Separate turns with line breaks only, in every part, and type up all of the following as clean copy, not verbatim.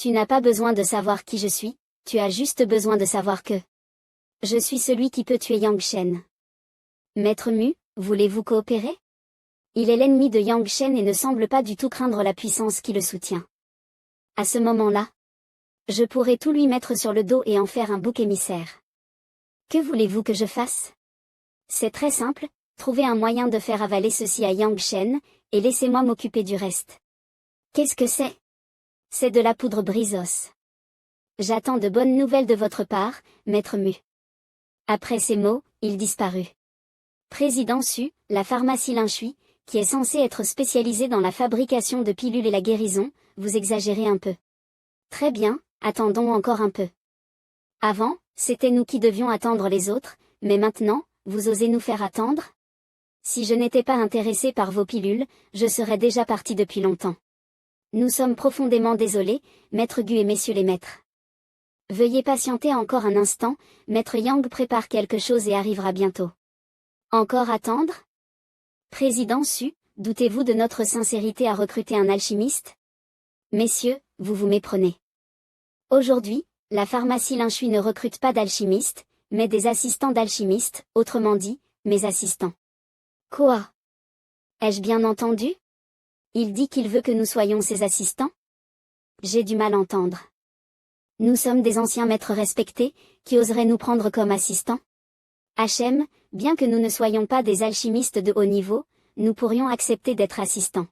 Tu n'as pas besoin de savoir qui je suis, tu as juste besoin de savoir que je suis celui qui peut tuer Yang Shen. Maître Mu, voulez-vous coopérer? Il est l'ennemi de Yang Shen et ne semble pas du tout craindre la puissance qui le soutient. À ce moment-là, je pourrais tout lui mettre sur le dos et en faire un bouc émissaire. Que voulez-vous que je fasse? C'est très simple, trouvez un moyen de faire avaler ceci à Yang Shen, et laissez-moi m'occuper du reste. Qu'est-ce que c'est? C'est de la poudre brise-os. J'attends de bonnes nouvelles de votre part, Maître Mu. Après ces mots, il disparut. Président Su, la pharmacie Linshui, qui est censée être spécialisée dans la fabrication de pilules et la guérison, vous exagérez un peu. Très bien, attendons encore un peu. Avant, c'était nous qui devions attendre les autres, mais maintenant, vous osez nous faire attendre? Si je n'étais pas intéressé par vos pilules, je serais déjà parti depuis longtemps. Nous sommes profondément désolés, Maître Gu et messieurs les maîtres. Veuillez patienter encore un instant, Maître Yang prépare quelque chose et arrivera bientôt. Encore attendre? Président Su, doutez-vous de notre sincérité à recruter un alchimiste? Messieurs, vous vous méprenez. Aujourd'hui, la pharmacie Linshui ne recrute pas d'alchimistes, mais des assistants d'alchimistes, autrement dit, mes assistants. Quoi? Ai-je bien entendu? Il dit qu'il veut que nous soyons ses assistants? J'ai du mal à entendre. Nous sommes des anciens maîtres respectés, qui oseraient nous prendre comme assistants? HM, bien que nous ne soyons pas des alchimistes de haut niveau, nous pourrions accepter d'être assistants.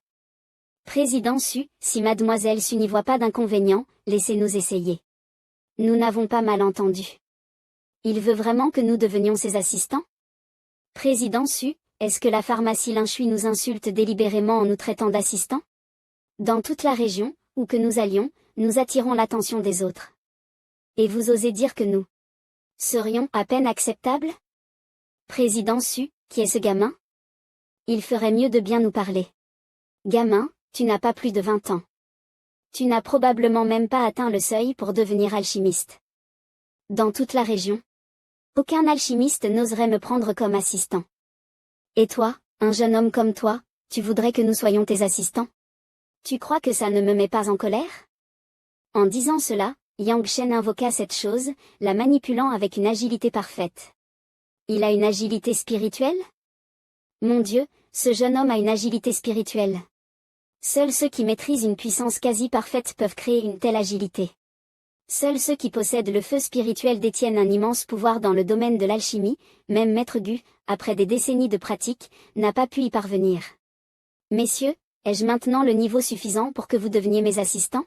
Président Su, si mademoiselle Su n'y voit pas d'inconvénient, laissez-nous essayer. Nous n'avons pas mal entendu. Il veut vraiment que nous devenions ses assistants? Président Su, est-ce que la pharmacie Linshui nous insulte délibérément en nous traitant d'assistants? Dans toute la région, où que nous allions, nous attirons l'attention des autres. Et vous osez dire que nous serions à peine acceptables? Président Su, qui est ce gamin? Il ferait mieux de bien nous parler. Gamin, tu n'as pas plus de 20 ans. Tu n'as probablement même pas atteint le seuil pour devenir alchimiste. Dans toute la région, aucun alchimiste n'oserait me prendre comme assistant. Et toi, un jeune homme comme toi, tu voudrais que nous soyons tes assistants? Tu crois que ça ne me met pas en colère? En disant cela, Yang Shen invoqua cette chose, la manipulant avec une agilité parfaite. Il a une agilité spirituelle? Mon Dieu, ce jeune homme a une agilité spirituelle. Seuls ceux qui maîtrisent une puissance quasi parfaite peuvent créer une telle agilité. Seuls ceux qui possèdent le feu spirituel détiennent un immense pouvoir dans le domaine de l'alchimie, même Maître Gu, après des décennies de pratique, n'a pas pu y parvenir. Messieurs, ai-je maintenant le niveau suffisant pour que vous deveniez mes assistants?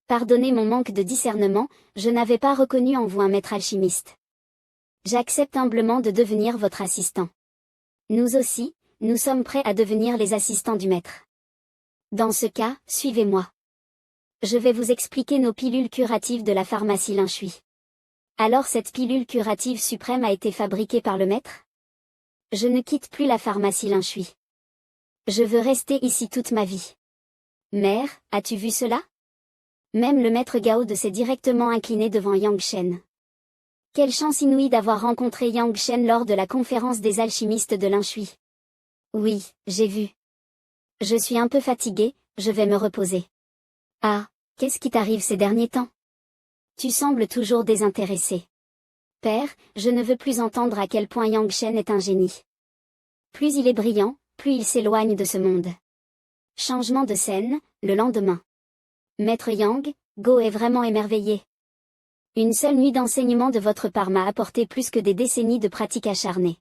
Pardonnez mon manque de discernement, je n'avais pas reconnu en vous un maître alchimiste. J'accepte humblement de devenir votre assistant. Nous aussi, nous sommes prêts à devenir les assistants du maître. Dans ce cas, suivez-moi. Je vais vous expliquer nos pilules curatives de la pharmacie Linshui. Alors cette pilule curative suprême a été fabriquée par le maître? Je ne quitte plus la pharmacie Linshui. Je veux rester ici toute ma vie. Mère, as-tu vu cela? Même le maître Gao s'est directement incliné devant Yang Shen. Quelle chance inouïe d'avoir rencontré Yang Shen lors de la conférence des alchimistes de Linshui. Oui, j'ai vu. Je suis un peu fatigué, je vais me reposer. Ah, qu'est-ce qui t'arrive ces derniers temps? Tu sembles toujours désintéressé. Père, je ne veux plus entendre à quel point Yang Shen est un génie. Plus il est brillant, plus il s'éloigne de ce monde. Changement de scène, le lendemain. Maître Yang, Go est vraiment émerveillé. Une seule nuit d'enseignement de votre part m'a apporté plus que des décennies de pratique acharnée.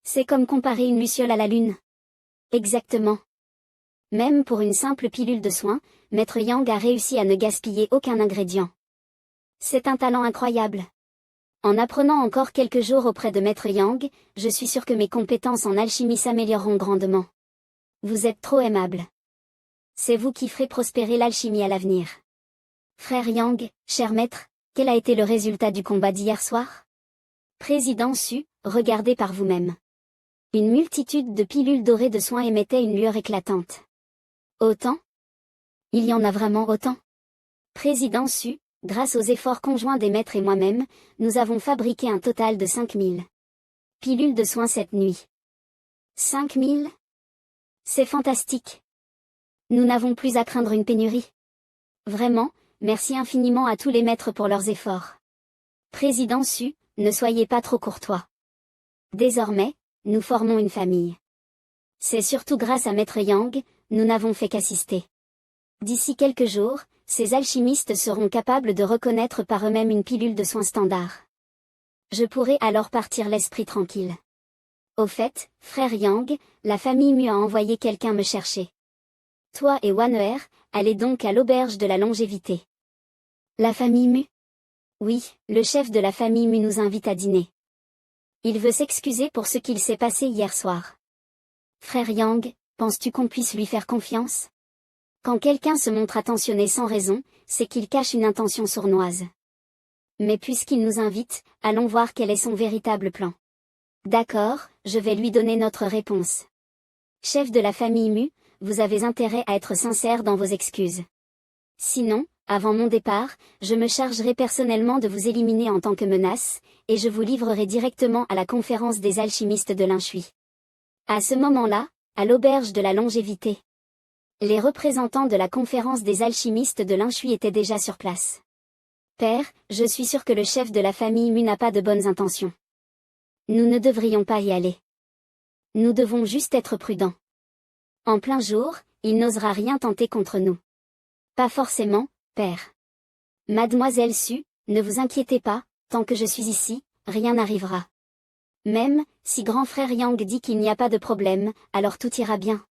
C'est comme comparer une luciole à la lune. Exactement. Même pour une simple pilule de soin, Maître Yang a réussi à ne gaspiller aucun ingrédient. C'est un talent incroyable. En apprenant encore quelques jours auprès de Maître Yang, je suis sûr que mes compétences en alchimie s'amélioreront grandement. Vous êtes trop aimable. C'est vous qui ferez prospérer l'alchimie à l'avenir. Frère Yang, cher maître, quel a été le résultat du combat d'hier soir? Président Su, regardez par vous-même. Une multitude de pilules dorées de soins émettaient une lueur éclatante. Autant? Il y en a vraiment autant? Président Su, grâce aux efforts conjoints des maîtres et moi-même, nous avons fabriqué un total de 5000 pilules de soins cette nuit. 5000? C'est fantastique. Nous n'avons plus à craindre une pénurie. Vraiment, merci infiniment à tous les maîtres pour leurs efforts. Président Su, ne soyez pas trop courtois. Désormais, nous formons une famille. C'est surtout grâce à Maître Yang, nous n'avons fait qu'assister. D'ici quelques jours, ces alchimistes seront capables de reconnaître par eux-mêmes une pilule de soins standard. Je pourrai alors partir l'esprit tranquille. Au fait, frère Yang, la famille Mu a envoyé quelqu'un me chercher. Toi et Waner, allez donc à l'auberge de la longévité. La famille Mu? Oui, le chef de la famille Mu nous invite à dîner. Il veut s'excuser pour ce qu'il s'est passé hier soir. Frère Yang, penses-tu qu'on puisse lui faire confiance? Quand quelqu'un se montre attentionné sans raison, c'est qu'il cache une intention sournoise. Mais puisqu'il nous invite, allons voir quel est son véritable plan. D'accord, je vais lui donner notre réponse. Chef de la famille Mu, vous avez intérêt à être sincère dans vos excuses. Sinon, avant mon départ, je me chargerai personnellement de vous éliminer en tant que menace, et je vous livrerai directement à la conférence des alchimistes de l'Inshui. À ce moment-là, à l'auberge de la longévité. Les représentants de la conférence des alchimistes de l'Inshui étaient déjà sur place. Père, je suis sûr que le chef de la famille Mu n'a pas de bonnes intentions. Nous ne devrions pas y aller. Nous devons juste être prudents. En plein jour, il n'osera rien tenter contre nous. Pas forcément, père. Mademoiselle Su, ne vous inquiétez pas, tant que je suis ici, rien n'arrivera. Même, si grand frère Yang dit qu'il n'y a pas de problème, alors tout ira bien.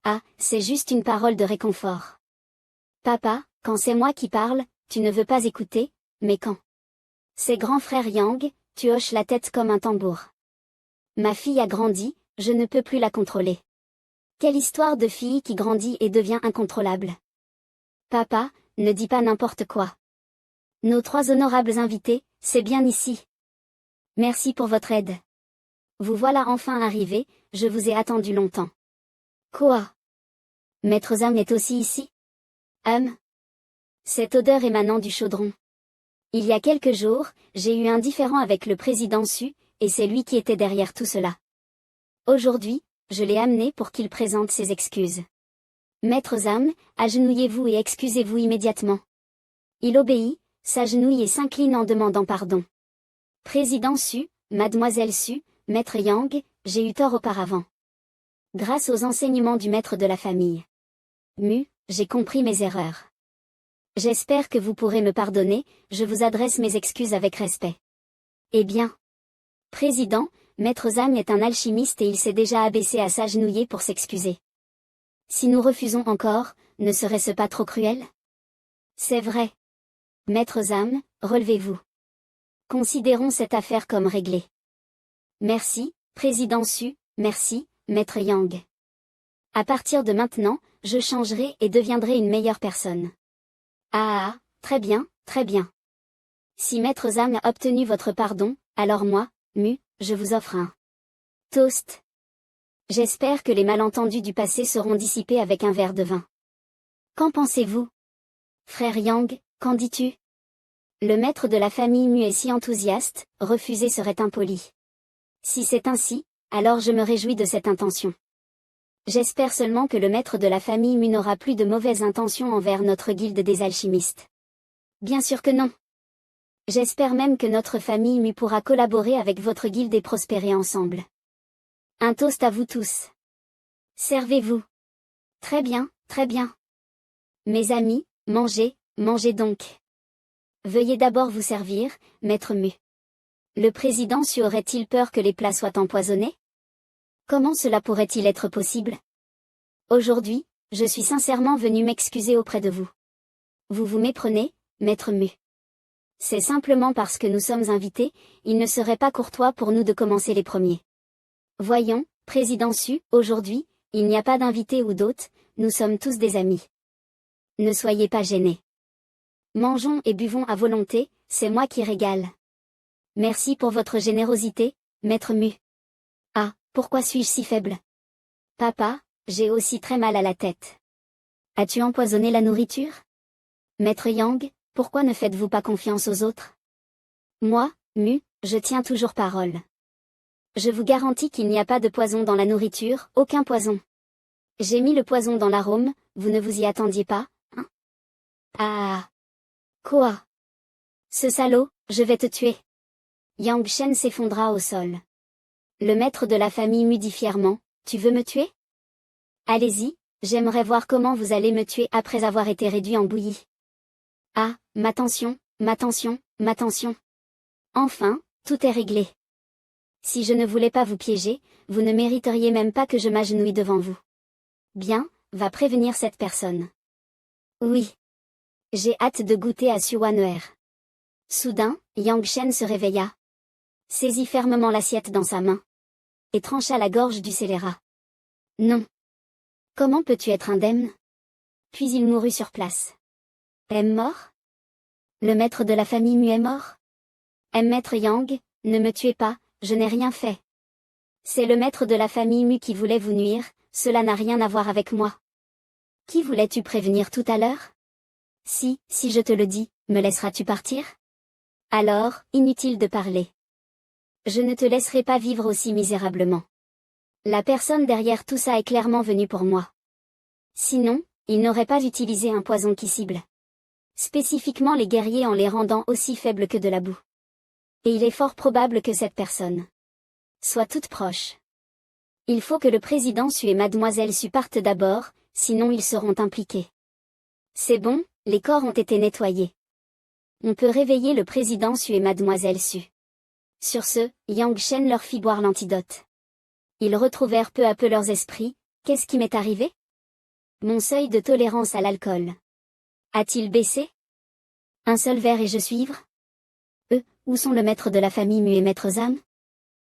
Ah, c'est juste une parole de réconfort. Papa, quand c'est moi qui parle, tu ne veux pas écouter, mais quand c'est grand frère Yang, tu hoches la tête comme un tambour. Ma fille a grandi, je ne peux plus la contrôler. Quelle histoire de fille qui grandit et devient incontrôlable. Papa, ne dis pas n'importe quoi. Nos 3 honorables invités, c'est bien ici. Merci pour votre aide. Vous voilà enfin arrivés, je vous ai attendu longtemps. Quoi? Maître Zhang est aussi ici? Cette odeur émanant du chaudron. Il y a quelques jours, j'ai eu un différend avec le président Su, et c'est lui qui était derrière tout cela. Aujourd'hui, je l'ai amené pour qu'il présente ses excuses. Maître Zhang, agenouillez-vous et excusez-vous immédiatement. Il obéit, s'agenouille et s'incline en demandant pardon. Président Su, Mademoiselle Su, Maître Yang, j'ai eu tort auparavant. Grâce aux enseignements du maître de la famille Mu, j'ai compris mes erreurs. J'espère que vous pourrez me pardonner, je vous adresse mes excuses avec respect. Eh bien. Président, Maître Zhang est un alchimiste et il s'est déjà abaissé à s'agenouiller pour s'excuser. Si nous refusons encore, ne serait-ce pas trop cruel? C'est vrai. Maître Zhang, relevez-vous. Considérons cette affaire comme réglée. Merci, Président Su, merci, Maître Yang. À partir de maintenant, je changerai et deviendrai une meilleure personne. Ah, très bien, très bien. Si Maître Zhang a obtenu votre pardon, alors moi, Mu, je vous offre un toast. J'espère que les malentendus du passé seront dissipés avec un verre de vin. Qu'en pensez-vous? Frère Yang, qu'en dis-tu? Le maître de la famille Mu est si enthousiaste, refuser serait impoli. Si c'est ainsi, alors je me réjouis de cette intention. J'espère seulement que le maître de la famille Mu n'aura plus de mauvaises intentions envers notre guilde des alchimistes. Bien sûr que non. J'espère même que notre famille Mu pourra collaborer avec votre guilde et prospérer ensemble. Un toast à vous tous. Servez-vous. Très bien, très bien. Mes amis, mangez, mangez donc. Veuillez d'abord vous servir, maître Mu. Le président Su aurait-il peur que les plats soient empoisonnés? Comment cela pourrait-il être possible? Aujourd'hui, je suis sincèrement venu m'excuser auprès de vous. Vous vous méprenez, maître Mu. C'est simplement parce que nous sommes invités, il ne serait pas courtois pour nous de commencer les premiers. Voyons, président Su, aujourd'hui, il n'y a pas d'invités ou d'hôtes, nous sommes tous des amis. Ne soyez pas gênés. Mangeons et buvons à volonté, c'est moi qui régale. Merci pour votre générosité, maître Mu. Ah, pourquoi suis-je si faible? Papa, j'ai aussi très mal à la tête. As-tu empoisonné la nourriture? Maître Yang, pourquoi ne faites-vous pas confiance aux autres? Moi, Mu, je tiens toujours parole. Je vous garantis qu'il n'y a pas de poison dans la nourriture, aucun poison. J'ai mis le poison dans l'arôme, vous ne vous y attendiez pas, hein? Ah! Quoi? Ce salaud, je vais te tuer. Yang Shen s'effondra au sol. Le maître de la famille Mu dit fièrement, tu veux me tuer? Allez-y, j'aimerais voir comment vous allez me tuer après avoir été réduit en bouillie. Ah, ma tension, ma tension, ma tension. Enfin, tout est réglé. Si je ne voulais pas vous piéger, vous ne mériteriez même pas que je m'agenouille devant vous. Bien, va prévenir cette personne. Oui. J'ai hâte de goûter à Suwaner. Soudain, Yang Shen se réveilla. Saisit fermement l'assiette dans sa main. Et trancha la gorge du scélérat. Non. Comment peux-tu être indemne? Puis il mourut sur place. Est mort? Le maître de la famille Mu est mort? Maître Yang, ne me tuez pas, je n'ai rien fait. C'est le maître de la famille Mu qui voulait vous nuire, cela n'a rien à voir avec moi. Qui voulais-tu prévenir tout à l'heure? Si je te le dis, me laisseras-tu partir? Alors, inutile de parler. Je ne te laisserai pas vivre aussi misérablement. La personne derrière tout ça est clairement venue pour moi. Sinon, il n'aurait pas utilisé un poison qui cible spécifiquement les guerriers en les rendant aussi faibles que de la boue. Et il est fort probable que cette personne soit toute proche. Il faut que le président Su et mademoiselle Su partent d'abord, sinon ils seront impliqués. C'est bon, les corps ont été nettoyés. On peut réveiller le président Su et mademoiselle Su. Sur ce, Yang Shen leur fit boire l'antidote. Ils retrouvèrent peu à peu leurs esprits. Qu'est-ce qui m'est arrivé? Mon seuil de tolérance à l'alcool a-t-il baissé? Un seul verre et je suis ivre? Où sont le maître de la famille Mu et maître Zam?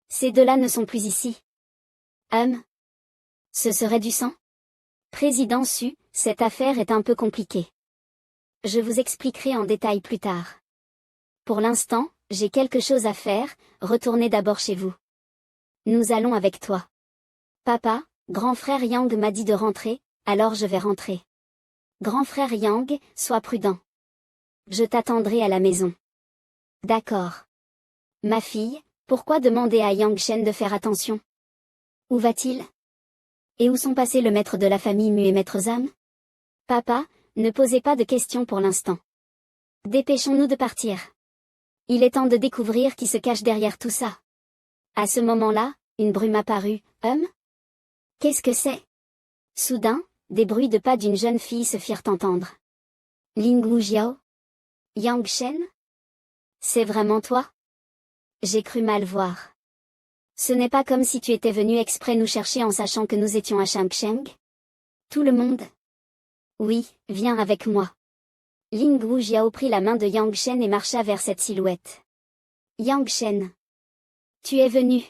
Ces deux-là ne sont plus ici. Ce serait du sang? Président Su, cette affaire est un peu compliquée. Je vous expliquerai en détail plus tard. Pour l'instant, j'ai quelque chose à faire, retournez d'abord chez vous. Nous allons avec toi. Papa, grand frère Yang m'a dit de rentrer, alors je vais rentrer. Grand frère Yang, sois prudent. Je t'attendrai à la maison. D'accord. Ma fille, pourquoi demander à Yang Shen de faire attention? Où va-t-il? Et où sont passés le maître de la famille Mu et maître Zam? Papa, ne posez pas de questions pour l'instant. Dépêchons-nous de partir. Il est temps de découvrir qui se cache derrière tout ça. À ce moment-là, une brume apparut. Qu'est-ce que c'est? Soudain, des bruits de pas d'une jeune fille se firent entendre. Ling Wujiao? Yang Shen? C'est vraiment toi? J'ai cru mal voir. Ce n'est pas comme si tu étais venu exprès nous chercher en sachant que nous étions à Shangsheng? Tout le monde? Oui, viens avec moi. Ling Wujiao prit la main de Yang Shen et marcha vers cette silhouette. Yang Shen. Tu es venu.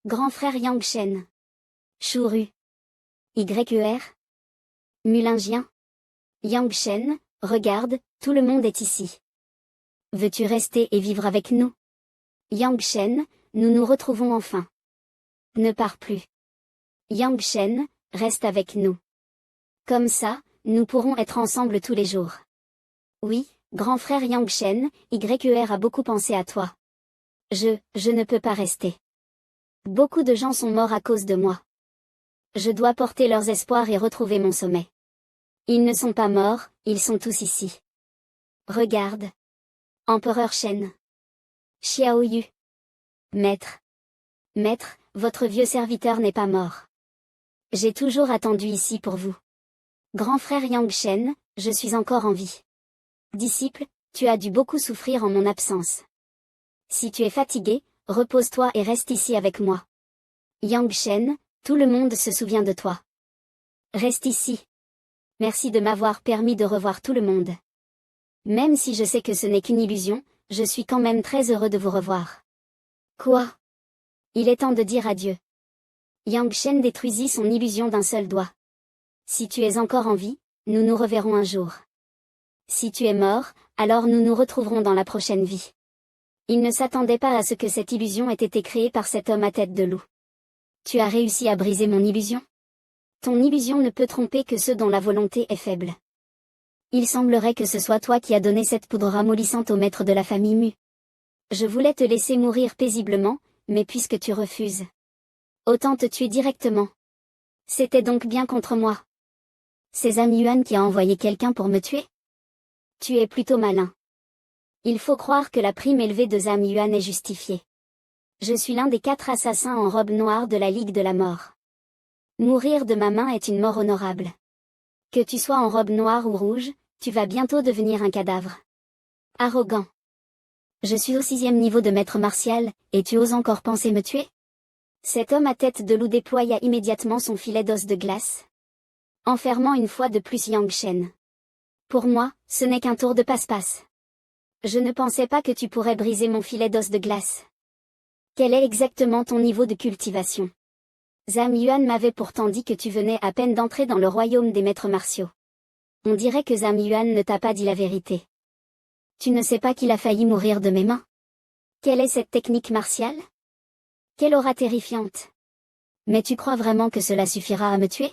Grand frère Yang Shen. Chouru. YER. Mulingien. Yang Shen, regarde, tout le monde est ici. Veux-tu rester et vivre avec nous? Yang Shen, nous nous retrouvons enfin. Ne pars plus. Yang Shen, reste avec nous. Comme ça, nous pourrons être ensemble tous les jours. Oui, grand frère Yang Shen, YER a beaucoup pensé à toi. Je ne peux pas rester. Beaucoup de gens sont morts à cause de moi. Je dois porter leurs espoirs et retrouver mon sommet. Ils ne sont pas morts, ils sont tous ici. Regarde. Empereur Shen. Xiao Yu. Maître, votre vieux serviteur n'est pas mort. J'ai toujours attendu ici pour vous. Grand frère Yang Shen, je suis encore en vie. Disciple, tu as dû beaucoup souffrir en mon absence. Si tu es fatigué, repose-toi et reste ici avec moi. Yang Shen, tout le monde se souvient de toi. Reste ici. Merci de m'avoir permis de revoir tout le monde. Même si je sais que ce n'est qu'une illusion, je suis quand même très heureux de vous revoir. Quoi? Il est temps de dire adieu. Yang Shen détruisit son illusion d'un seul doigt. Si tu es encore en vie, nous nous reverrons un jour. Si tu es mort, alors nous nous retrouverons dans la prochaine vie. Il ne s'attendait pas à ce que cette illusion ait été créée par cet homme à tête de loup. Tu as réussi à briser mon illusion? Ton illusion ne peut tromper que ceux dont la volonté est faible. Il semblerait que ce soit toi qui as donné cette poudre ramollissante au maître de la famille Mu. Je voulais te laisser mourir paisiblement, mais puisque tu refuses, autant te tuer directement. C'était donc bien contre moi. C'est Zhang Yuan qui a envoyé quelqu'un pour me tuer? Tu es plutôt malin. Il faut croire que la prime élevée de Zhang Yuan est justifiée. Je suis l'un des 4 assassins en robe noire de la Ligue de la Mort. Mourir de ma main est une mort honorable. Que tu sois en robe noire ou rouge, tu vas bientôt devenir un cadavre. Arrogant. Je suis au 6e niveau de maître martial, et tu oses encore penser me tuer? Cet homme à tête de loup déploya immédiatement son filet d'os de glace, enfermant une fois de plus Yang Shen. Pour moi, ce n'est qu'un tour de passe-passe. Je ne pensais pas que tu pourrais briser mon filet d'os de glace. Quel est exactement ton niveau de cultivation? Zhang Yuan m'avait pourtant dit que tu venais à peine d'entrer dans le royaume des maîtres martiaux. On dirait que Zhang Yuan ne t'a pas dit la vérité. Tu ne sais pas qu'il a failli mourir de mes mains? Quelle est cette technique martiale? Quelle aura terrifiante! Mais tu crois vraiment que cela suffira à me tuer?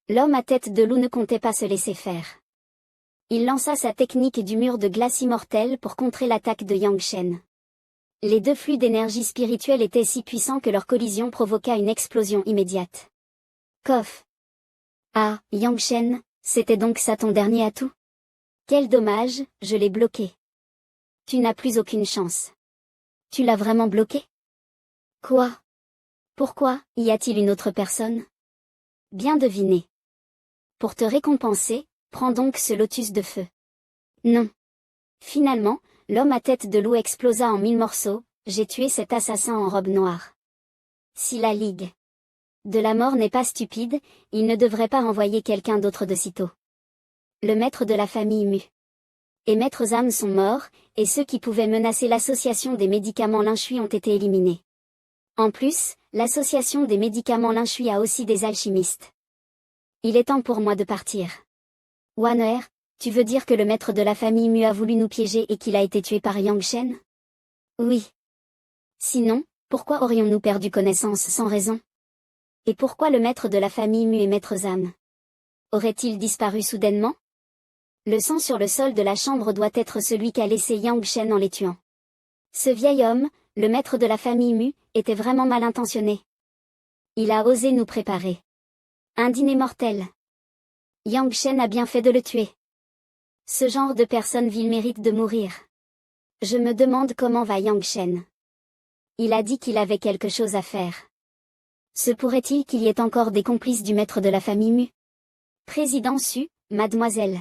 L'homme à tête de loup ne comptait pas se laisser faire. Il lança sa technique du mur de glace immortel pour contrer l'attaque de Yang Shen. Les deux flux d'énergie spirituelle étaient si puissants que leur collision provoqua une explosion immédiate. Coff. Ah, Yang Shen, c'était donc ça ton dernier atout? Quel dommage, je l'ai bloqué. Tu n'as plus aucune chance. Tu l'as vraiment bloqué? Quoi? Pourquoi, y a-t-il une autre personne? Bien deviné. Pour te récompenser, prends donc ce lotus de feu. Non. Finalement, l'homme à tête de loup explosa en 1000 morceaux, j'ai tué cet assassin en robe noire. Si la Ligue de la mort n'est pas stupide, il ne devrait pas renvoyer quelqu'un d'autre de sitôt. Le maître de la famille Mu et Maître Zhang sont morts, et ceux qui pouvaient menacer l'association des médicaments Linshui ont été éliminés. En plus, l'association des médicaments Linshui a aussi des alchimistes. Il est temps pour moi de partir. Wan'er, tu veux dire que le maître de la famille Mu a voulu nous piéger et qu'il a été tué par Yang Shen? Oui. Sinon, pourquoi aurions-nous perdu connaissance sans raison? Et pourquoi le maître de la famille Mu et Maître Zhang aurait-il disparu soudainement? Le sang sur le sol de la chambre doit être celui qu'a laissé Yang Shen en les tuant. Ce vieil homme, le maître de la famille Mu, était vraiment mal intentionné. Il a osé nous préparer un dîner mortel. Yang Shen a bien fait de le tuer. Ce genre de personne vile mérite de mourir. Je me demande comment va Yang Shen. Il a dit qu'il avait quelque chose à faire. Se pourrait-il qu'il y ait encore des complices du maître de la famille Mu? Président Su, mademoiselle.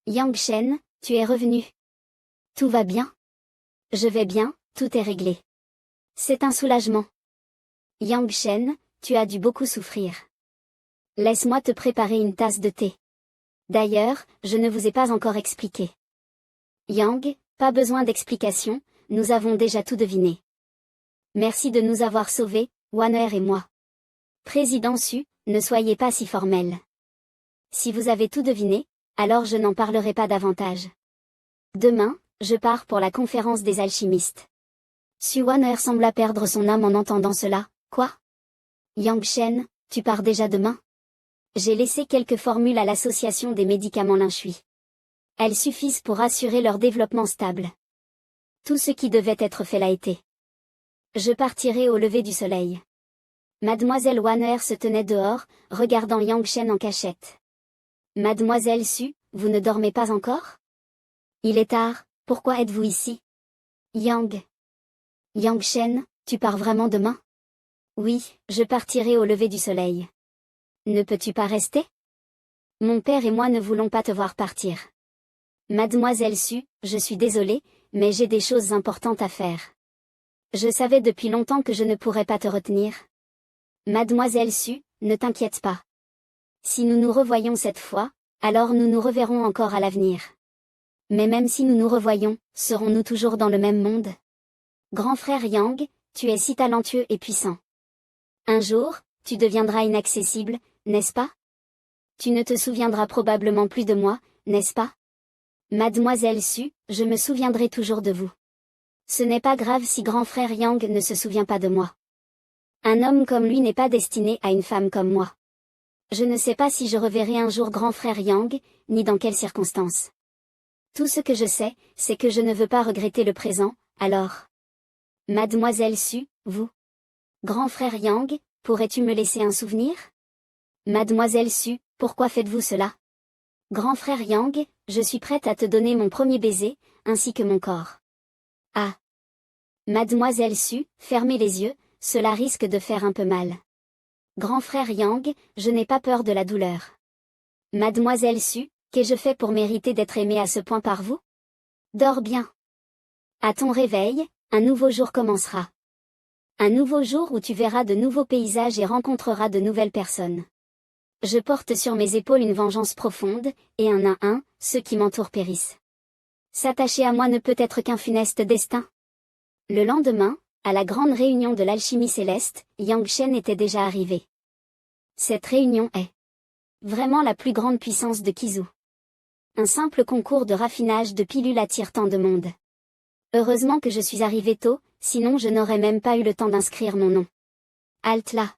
Yang Shen, tu es revenu. Tout va bien? Je vais bien, tout est réglé. C'est un soulagement. Yang Shen, tu as dû beaucoup souffrir. Laisse-moi te préparer une tasse de thé. D'ailleurs, je ne vous ai pas encore expliqué. Yang, pas besoin d'explication, nous avons déjà tout deviné. Merci de nous avoir sauvés, Wan'er et moi. Président Su, ne soyez pas si formel. Si vous avez tout deviné, alors je n'en parlerai pas davantage. Demain, je pars pour la conférence des alchimistes. Su Wan'er sembla perdre son âme en entendant cela. Quoi? Yang Shen, tu pars déjà demain? J'ai laissé quelques formules à l'association des médicaments Linshui. Elles suffisent pour assurer leur développement stable. Tout ce qui devait être fait l'a été. Je partirai au lever du soleil. Mademoiselle Wan'er se tenait dehors, regardant Yang Shen en cachette. Mademoiselle Su, vous ne dormez pas encore? Il est tard, pourquoi êtes-vous ici? Yang Shen, tu pars vraiment demain? Oui, je partirai au lever du soleil. Ne peux-tu pas rester? Mon père et moi ne voulons pas te voir partir. Mademoiselle Su, je suis désolée, mais j'ai des choses importantes à faire. Je savais depuis longtemps que je ne pourrais pas te retenir. Mademoiselle Su, ne t'inquiète pas. Si nous nous revoyons cette fois, alors nous nous reverrons encore à l'avenir. Mais même si nous nous revoyons, serons-nous toujours dans le même monde? Grand frère Yang, tu es si talentueux et puissant. Un jour, tu deviendras inaccessible, n'est-ce pas? Tu ne te souviendras probablement plus de moi, n'est-ce pas? Mademoiselle Su, je me souviendrai toujours de vous. Ce n'est pas grave si grand frère Yang ne se souvient pas de moi. Un homme comme lui n'est pas destiné à une femme comme moi. Je ne sais pas si je reverrai un jour grand frère Yang, ni dans quelles circonstances. Tout ce que je sais, c'est que je ne veux pas regretter le présent, alors. Mademoiselle Su, vous? Grand frère Yang, pourrais-tu me laisser un souvenir? Mademoiselle Su, pourquoi faites-vous cela? Grand frère Yang, je suis prête à te donner mon premier baiser, ainsi que mon corps. Ah. Mademoiselle Su, fermez les yeux, cela risque de faire un peu mal. Grand frère Yang, je n'ai pas peur de la douleur. Mademoiselle Su, qu'ai-je fait pour mériter d'être aimée à ce point par vous? Dors bien. À ton réveil, un nouveau jour commencera. Un nouveau jour où tu verras de nouveaux paysages et rencontreras de nouvelles personnes. Je porte sur mes épaules une vengeance profonde, et un à un, ceux qui m'entourent périssent. S'attacher à moi ne peut être qu'un funeste destin. Le lendemain, à la grande réunion de l'alchimie céleste, Yang Shen était déjà arrivé. Cette réunion est vraiment la plus grande puissance de Kizu. Un simple concours de raffinage de pilules attire tant de monde. Heureusement que je suis arrivé tôt, sinon je n'aurais même pas eu le temps d'inscrire mon nom. Halte là.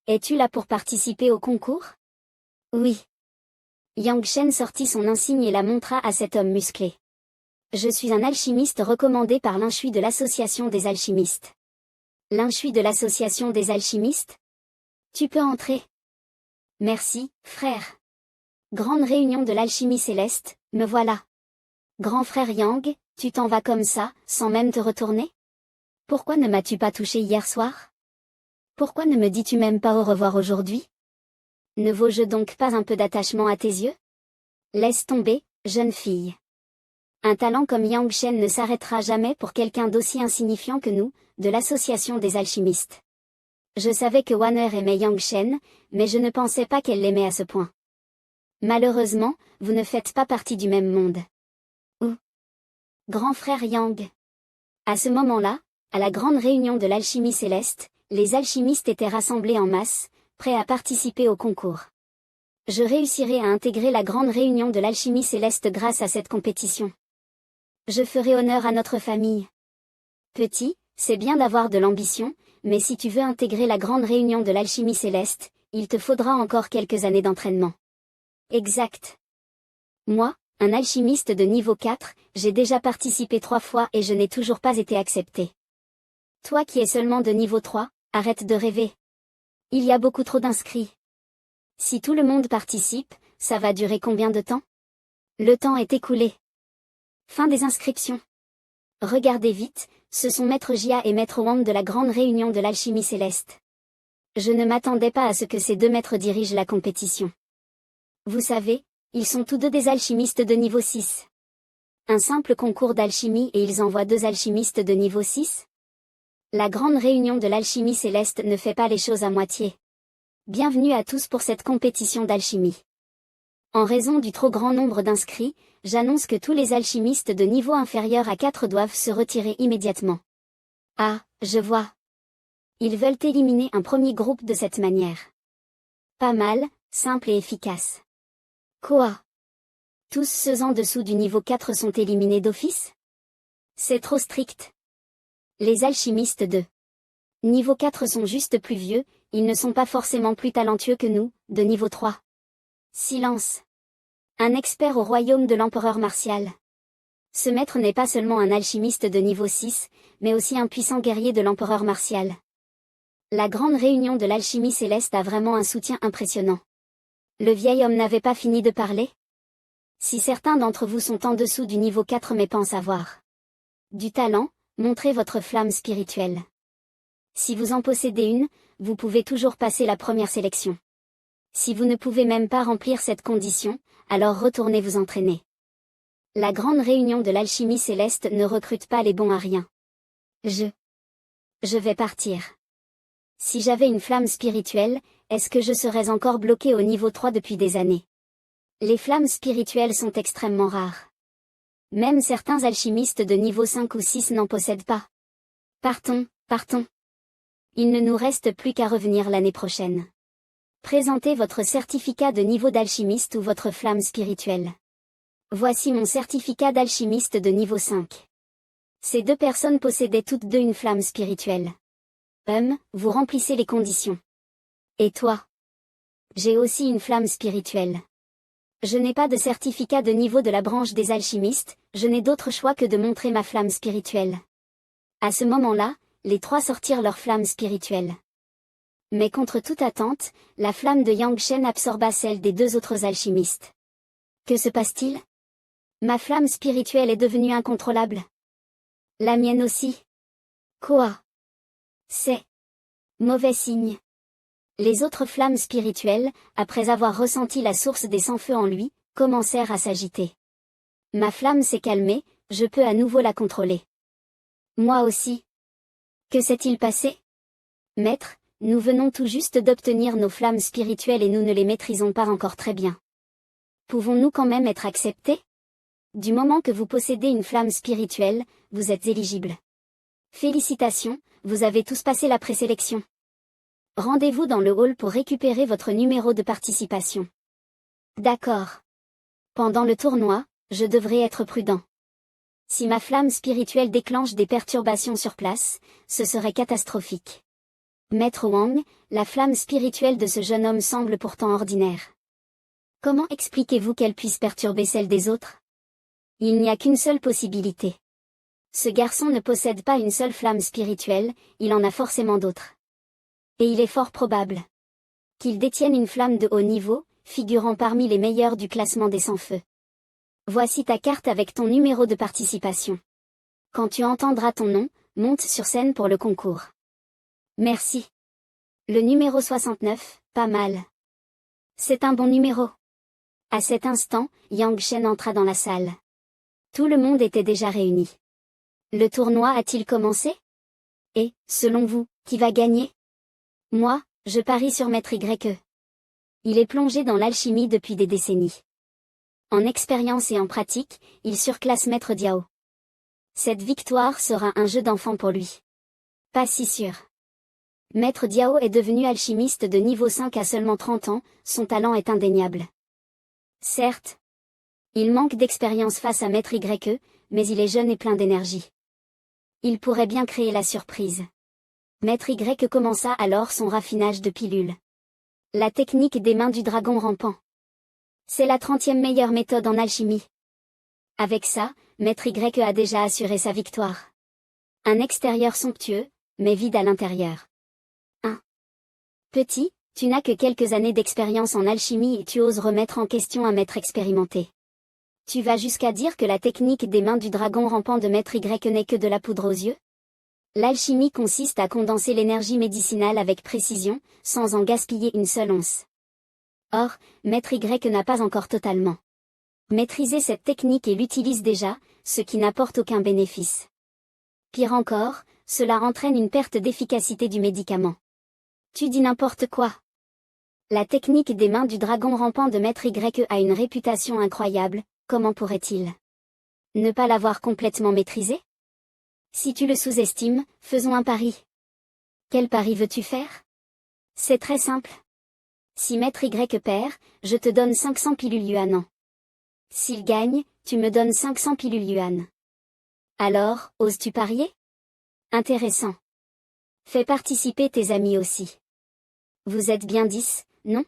Es-tu là pour participer au concours? Oui. Yang Shen sortit son insigne et la montra à cet homme musclé. Je suis un alchimiste recommandé par l'inchui de l'association des alchimistes. L'inchui de l'association des alchimistes? Tu peux entrer. Merci, frère. Grande réunion de l'alchimie céleste, me voilà. Grand frère Yang, tu t'en vas comme ça, sans même te retourner? Pourquoi ne m'as-tu pas touché hier soir? Pourquoi ne me dis-tu même pas au revoir aujourd'hui? Ne vaux-je donc pas un peu d'attachement à tes yeux? Laisse tomber, jeune fille. Un talent comme Yang Shen ne s'arrêtera jamais pour quelqu'un d'aussi insignifiant que nous, de l'association des alchimistes. Je savais que Wanner aimait Yang Shen, mais je ne pensais pas qu'elle l'aimait à ce point. Malheureusement, vous ne faites pas partie du même monde. Où? Grand frère Yang. À ce moment-là, à la grande réunion de l'alchimie céleste, les alchimistes étaient rassemblés en masse, prêts à participer au concours. Je réussirai à intégrer la grande réunion de l'alchimie céleste grâce à cette compétition. Je ferai honneur à notre famille. Petit, c'est bien d'avoir de l'ambition, mais si tu veux intégrer la grande réunion de l'alchimie céleste, il te faudra encore quelques années d'entraînement. Exact. Moi, un alchimiste de niveau 4, j'ai déjà participé 3 fois et je n'ai toujours pas été accepté. Toi qui es seulement de niveau 3, arrête de rêver. Il y a beaucoup trop d'inscrits. Si tout le monde participe, ça va durer combien de temps? Le temps est écoulé. Fin des inscriptions. Regardez vite, ce sont Maître Jia et Maître Wang de la grande réunion de l'alchimie céleste. Je ne m'attendais pas à ce que ces deux maîtres dirigent la compétition. Vous savez, ils sont tous deux des alchimistes de niveau 6. Un simple concours d'alchimie et ils envoient 2 alchimistes de niveau 6? La grande réunion de l'alchimie céleste ne fait pas les choses à moitié. Bienvenue à tous pour cette compétition d'alchimie. En raison du trop grand nombre d'inscrits, j'annonce que tous les alchimistes de niveau inférieur à 4 doivent se retirer immédiatement. Ah, je vois. Ils veulent éliminer un premier groupe de cette manière. Pas mal, simple et efficace. Quoi? Tous ceux en dessous du niveau 4 sont éliminés d'office? C'est trop strict. Les alchimistes de niveau 4 sont juste plus vieux, ils ne sont pas forcément plus talentueux que nous, de niveau 3. Silence. Un expert au royaume de l'empereur Martial. Ce maître n'est pas seulement un alchimiste de niveau 6, mais aussi un puissant guerrier de l'empereur Martial. La grande réunion de l'alchimie céleste a vraiment un soutien impressionnant. Le vieil homme n'avait pas fini de parler? Si certains d'entre vous sont en dessous du niveau 4 mais pensent avoir du talent, montrez votre flamme spirituelle. Si vous en possédez une, vous pouvez toujours passer la première sélection. Si vous ne pouvez même pas remplir cette condition, alors retournez vous entraîner. La grande réunion de l'alchimie céleste ne recrute pas les bons à rien. Je vais partir. Si j'avais une flamme spirituelle, est-ce que je serais encore bloqué au niveau 3 depuis des années? Les flammes spirituelles sont extrêmement rares. Même certains alchimistes de niveau 5 ou 6 n'en possèdent pas. Partons, partons. Il ne nous reste plus qu'à revenir l'année prochaine. Présentez votre certificat de niveau d'alchimiste ou votre flamme spirituelle. Voici mon certificat d'alchimiste de niveau 5. Ces 2 personnes possédaient toutes 2 une flamme spirituelle. Vous remplissez les conditions. Et toi? J'ai aussi une flamme spirituelle. Je n'ai pas de certificat de niveau de la branche des alchimistes, je n'ai d'autre choix que de montrer ma flamme spirituelle. À ce moment-là, les 3 sortirent leur flamme spirituelle. Mais contre toute attente, la flamme de Yang Shen absorba celle des 2 autres alchimistes. Que se passe-t-il? Ma flamme spirituelle est devenue incontrôlable. La mienne aussi. Quoi? C'est mauvais signe. Les autres flammes spirituelles, après avoir ressenti la source des sans-feu en lui, commencèrent à s'agiter. Ma flamme s'est calmée, je peux à nouveau la contrôler. Moi aussi. Que s'est-il passé? Maître, nous venons tout juste d'obtenir nos flammes spirituelles et nous ne les maîtrisons pas encore très bien. Pouvons-nous quand même être acceptés? Du moment que vous possédez une flamme spirituelle, vous êtes éligible. Félicitations, vous avez tous passé la présélection. Rendez-vous dans le hall pour récupérer votre numéro de participation. D'accord. Pendant le tournoi, je devrais être prudent. Si ma flamme spirituelle déclenche des perturbations sur place, ce serait catastrophique. Maître Wang, la flamme spirituelle de ce jeune homme semble pourtant ordinaire. Comment expliquez-vous qu'elle puisse perturber celle des autres? Il n'y a qu'une seule possibilité. Ce garçon ne possède pas une seule flamme spirituelle, il en a forcément d'autres. Et il est fort probable qu'il détienne une flamme de haut niveau, figurant parmi les meilleurs du classement des sans-feu. Voici ta carte avec ton numéro de participation. Quand tu entendras ton nom, monte sur scène pour le concours. Merci. Le numéro 69, pas mal. C'est un bon numéro. À cet instant, Yang Shen entra dans la salle. Tout le monde était déjà réuni. Le tournoi a-t-il commencé? Et, selon vous, qui va gagner? Moi, je parie sur Maître Y. Il est plongé dans l'alchimie depuis des décennies. En expérience et en pratique, il surclasse Maître Diao. Cette victoire sera un jeu d'enfant pour lui. Pas si sûr. Maître Diao est devenu alchimiste de niveau 5 à seulement 30 ans, son talent est indéniable. Certes, il manque d'expérience face à Maître Y, mais il est jeune et plein d'énergie. Il pourrait bien créer la surprise. Maître Y commença alors son raffinage de pilules. La technique des mains du dragon rampant. C'est la 30e meilleure méthode en alchimie. Avec ça, Maître Y a déjà assuré sa victoire. Un extérieur somptueux, mais vide à l'intérieur. 1. Petit, tu n'as que quelques années d'expérience en alchimie et tu oses remettre en question un maître expérimenté. Tu vas jusqu'à dire que la technique des mains du dragon rampant de Maître Y n'est que de la poudre aux yeux? L'alchimie consiste à condenser l'énergie médicinale avec précision, sans en gaspiller une seule once. Or, Maître Y n'a pas encore totalement maîtrisé cette technique et l'utilise déjà, ce qui n'apporte aucun bénéfice. Pire encore, cela entraîne une perte d'efficacité du médicament. Tu dis n'importe quoi. La technique des mains du dragon rampant de Maître Y a une réputation incroyable, comment pourrait-il ne pas l'avoir complètement maîtrisée? Si tu le sous-estimes, faisons un pari. Quel pari veux-tu faire? C'est très simple. Si Maître Y perd, je te donne 500 pilules yuan. S'il gagne, tu me donnes 500 pilules yuan. Alors, oses-tu parier? Intéressant. Fais participer tes amis aussi. Vous êtes bien 10, non?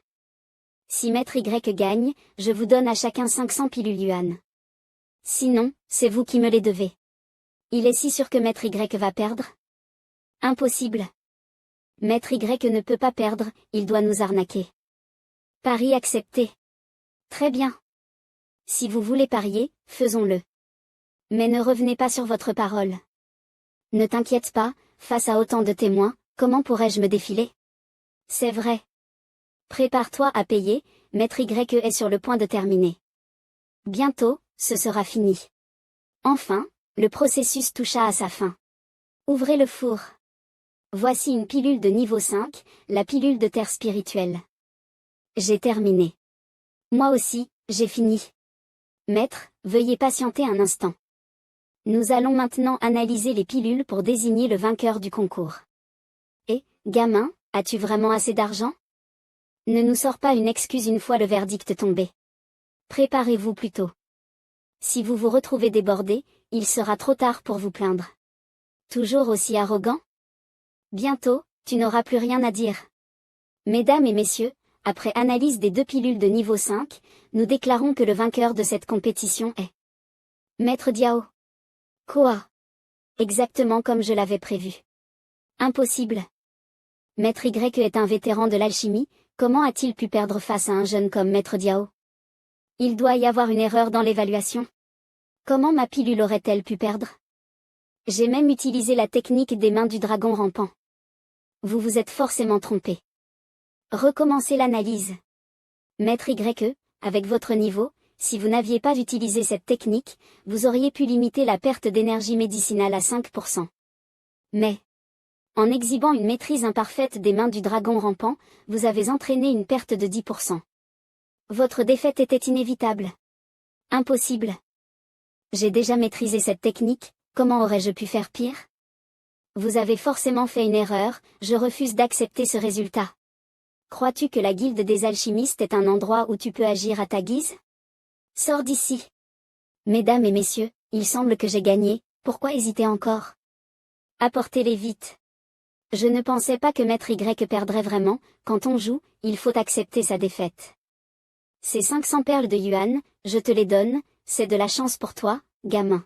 Si Maître Y gagne, je vous donne à chacun 500 pilules yuan. Sinon, c'est vous qui me les devez. Il est si sûr que Maître Y va perdre? Impossible. Maître Y ne peut pas perdre, il doit nous arnaquer. Pari accepté. Très bien. Si vous voulez parier, faisons-le. Mais ne revenez pas sur votre parole. Ne t'inquiète pas, face à autant de témoins, comment pourrais-je me défiler? C'est vrai. Prépare-toi à payer, Maître Y est sur le point de terminer. Bientôt, ce sera fini. Enfin, le processus toucha à sa fin. Ouvrez le four. Voici une pilule de niveau 5, la pilule de terre spirituelle. J'ai terminé. Moi aussi, j'ai fini. Maître, veuillez patienter un instant. Nous allons maintenant analyser les pilules pour désigner le vainqueur du concours. Et, gamin, as-tu vraiment assez d'argent? Ne nous sors pas une excuse une fois le verdict tombé. Préparez-vous plutôt. Si vous vous retrouvez débordé, il sera trop tard pour vous plaindre. Toujours aussi arrogant? Bientôt, tu n'auras plus rien à dire. Mesdames et messieurs, après analyse des 2 pilules de niveau 5, nous déclarons que le vainqueur de cette compétition est Maître Diao. Quoi? Exactement comme je l'avais prévu. Impossible. Maître Y est un vétéran de l'alchimie, comment a-t-il pu perdre face à un jeune comme Maître Diao? Il doit y avoir une erreur dans l'évaluation. Comment ma pilule aurait-elle pu perdre? J'ai même utilisé la technique des mains du dragon rampant. Vous vous êtes forcément trompé. Recommencez l'analyse. Maître YE, avec votre niveau, si vous n'aviez pas utilisé cette technique, vous auriez pu limiter la perte d'énergie médicinale à 5%. Mais, en exhibant une maîtrise imparfaite des mains du dragon rampant, vous avez entraîné une perte de 10%. Votre défaite était inévitable. Impossible. J'ai déjà maîtrisé cette technique, comment aurais-je pu faire pire? Vous avez forcément fait une erreur, je refuse d'accepter ce résultat. Crois-tu que la guilde des alchimistes est un endroit où tu peux agir à ta guise? Sors d'ici. Mesdames et messieurs, il semble que j'ai gagné, pourquoi hésiter encore? Apportez-les vite. Je ne pensais pas que Maître Y perdrait vraiment, quand on joue, il faut accepter sa défaite. Ces 500 perles de yuan, je te les donne, c'est de la chance pour toi, gamin.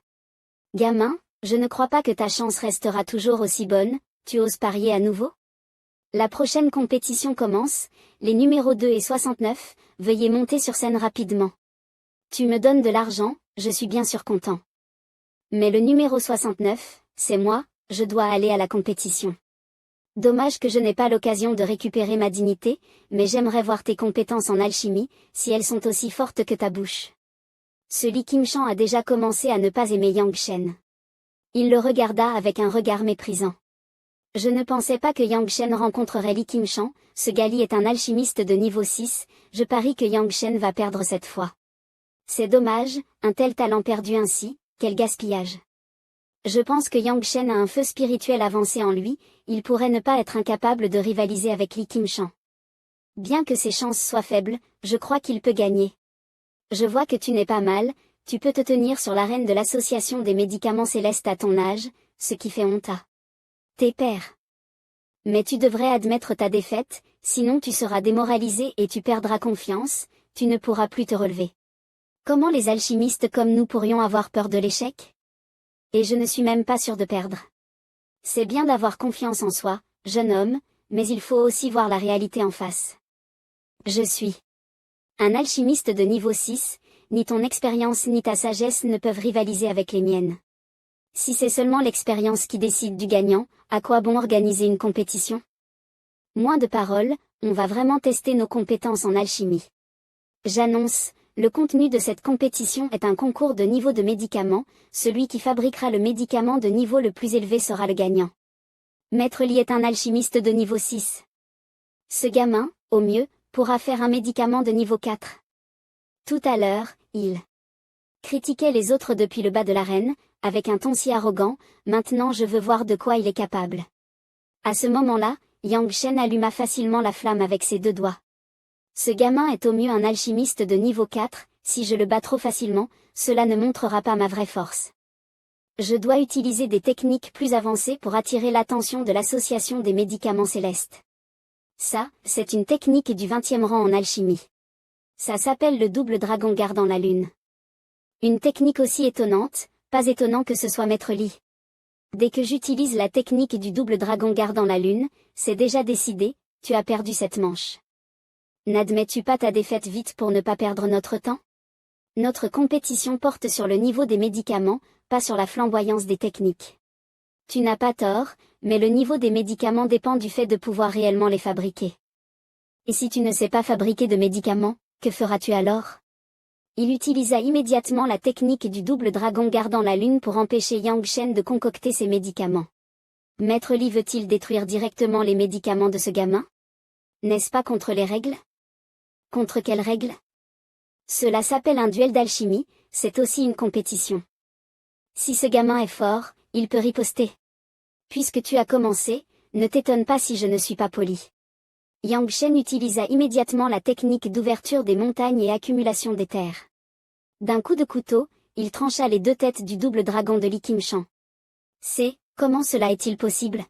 Gamin, je ne crois pas que ta chance restera toujours aussi bonne, tu oses parier à nouveau? La prochaine compétition commence, les numéros 2 et 69, veuillez monter sur scène rapidement. Tu me donnes de l'argent, je suis bien sûr content. Mais le numéro 69, c'est moi, je dois aller à la compétition. Dommage que je n'ai pas l'occasion de récupérer ma dignité, mais j'aimerais voir tes compétences en alchimie, si elles sont aussi fortes que ta bouche. Ce Li Qingshan a déjà commencé à ne pas aimer Yang Shen. Il le regarda avec un regard méprisant. Je ne pensais pas que Yang Shen rencontrerait Li Qingshan, ce Gali est un alchimiste de niveau 6, je parie que Yang Shen va perdre cette fois. C'est dommage, un tel talent perdu ainsi, quel gaspillage. Je pense que Yang Shen a un feu spirituel avancé en lui, il pourrait ne pas être incapable de rivaliser avec Li Qingshan. Bien que ses chances soient faibles, je crois qu'il peut gagner. Je vois que tu n'es pas mal, tu peux te tenir sur l'arène de l'association des médicaments célestes à ton âge, ce qui fait honte à tes pairs. Mais tu devrais admettre ta défaite, sinon tu seras démoralisé et tu perdras confiance, tu ne pourras plus te relever. Comment les alchimistes comme nous pourrions avoir peur de l'échec? Et je ne suis même pas sûr de perdre. C'est bien d'avoir confiance en soi, jeune homme, mais il faut aussi voir la réalité en face. Je suis un alchimiste de niveau 6, ni ton expérience ni ta sagesse ne peuvent rivaliser avec les miennes. Si c'est seulement l'expérience qui décide du gagnant, à quoi bon organiser une compétition? Moins de paroles, on va vraiment tester nos compétences en alchimie. J'annonce, le contenu de cette compétition est un concours de niveau de médicaments, celui qui fabriquera le médicament de niveau le plus élevé sera le gagnant. Maître Li est un alchimiste de niveau 6. Ce gamin, au mieux, pourra faire un médicament de niveau 4. Tout à l'heure, il critiquait les autres depuis le bas de l'arène, avec un ton si arrogant, maintenant je veux voir de quoi il est capable. À ce moment-là, Yang Shen alluma facilement la flamme avec ses 2 doigts. Ce gamin est au mieux un alchimiste de niveau 4, si je le bats trop facilement, cela ne montrera pas ma vraie force. Je dois utiliser des techniques plus avancées pour attirer l'attention de l'association des médicaments célestes. Ça, c'est une technique du 20e rang en alchimie. Ça s'appelle le double dragon gardant la lune. Une technique aussi étonnante, pas étonnant que ce soit Maître Li. Dès que j'utilise la technique du double dragon gardant la lune, c'est déjà décidé, tu as perdu cette manche. N'admets-tu pas ta défaite vite pour ne pas perdre notre temps? Notre compétition porte sur le niveau des médicaments, pas sur la flamboyance des techniques. Tu n'as pas tort, mais le niveau des médicaments dépend du fait de pouvoir réellement les fabriquer. Et si tu ne sais pas fabriquer de médicaments, que feras-tu alors? Il utilisa immédiatement la technique du double dragon gardant la lune pour empêcher Yang Shen de concocter ses médicaments. Maître Li veut-il détruire directement les médicaments de ce gamin? N'est-ce pas contre les règles? Contre quelles règles? Cela s'appelle un duel d'alchimie, c'est aussi une compétition. Si ce gamin est fort, il peut riposter. Puisque tu as commencé, ne t'étonne pas si je ne suis pas poli. Yang Shen utilisa immédiatement la technique d'ouverture des montagnes et accumulation des terres. D'un coup de couteau, il trancha les 2 têtes du double dragon de Li Qingshan. Comment cela est-il possible?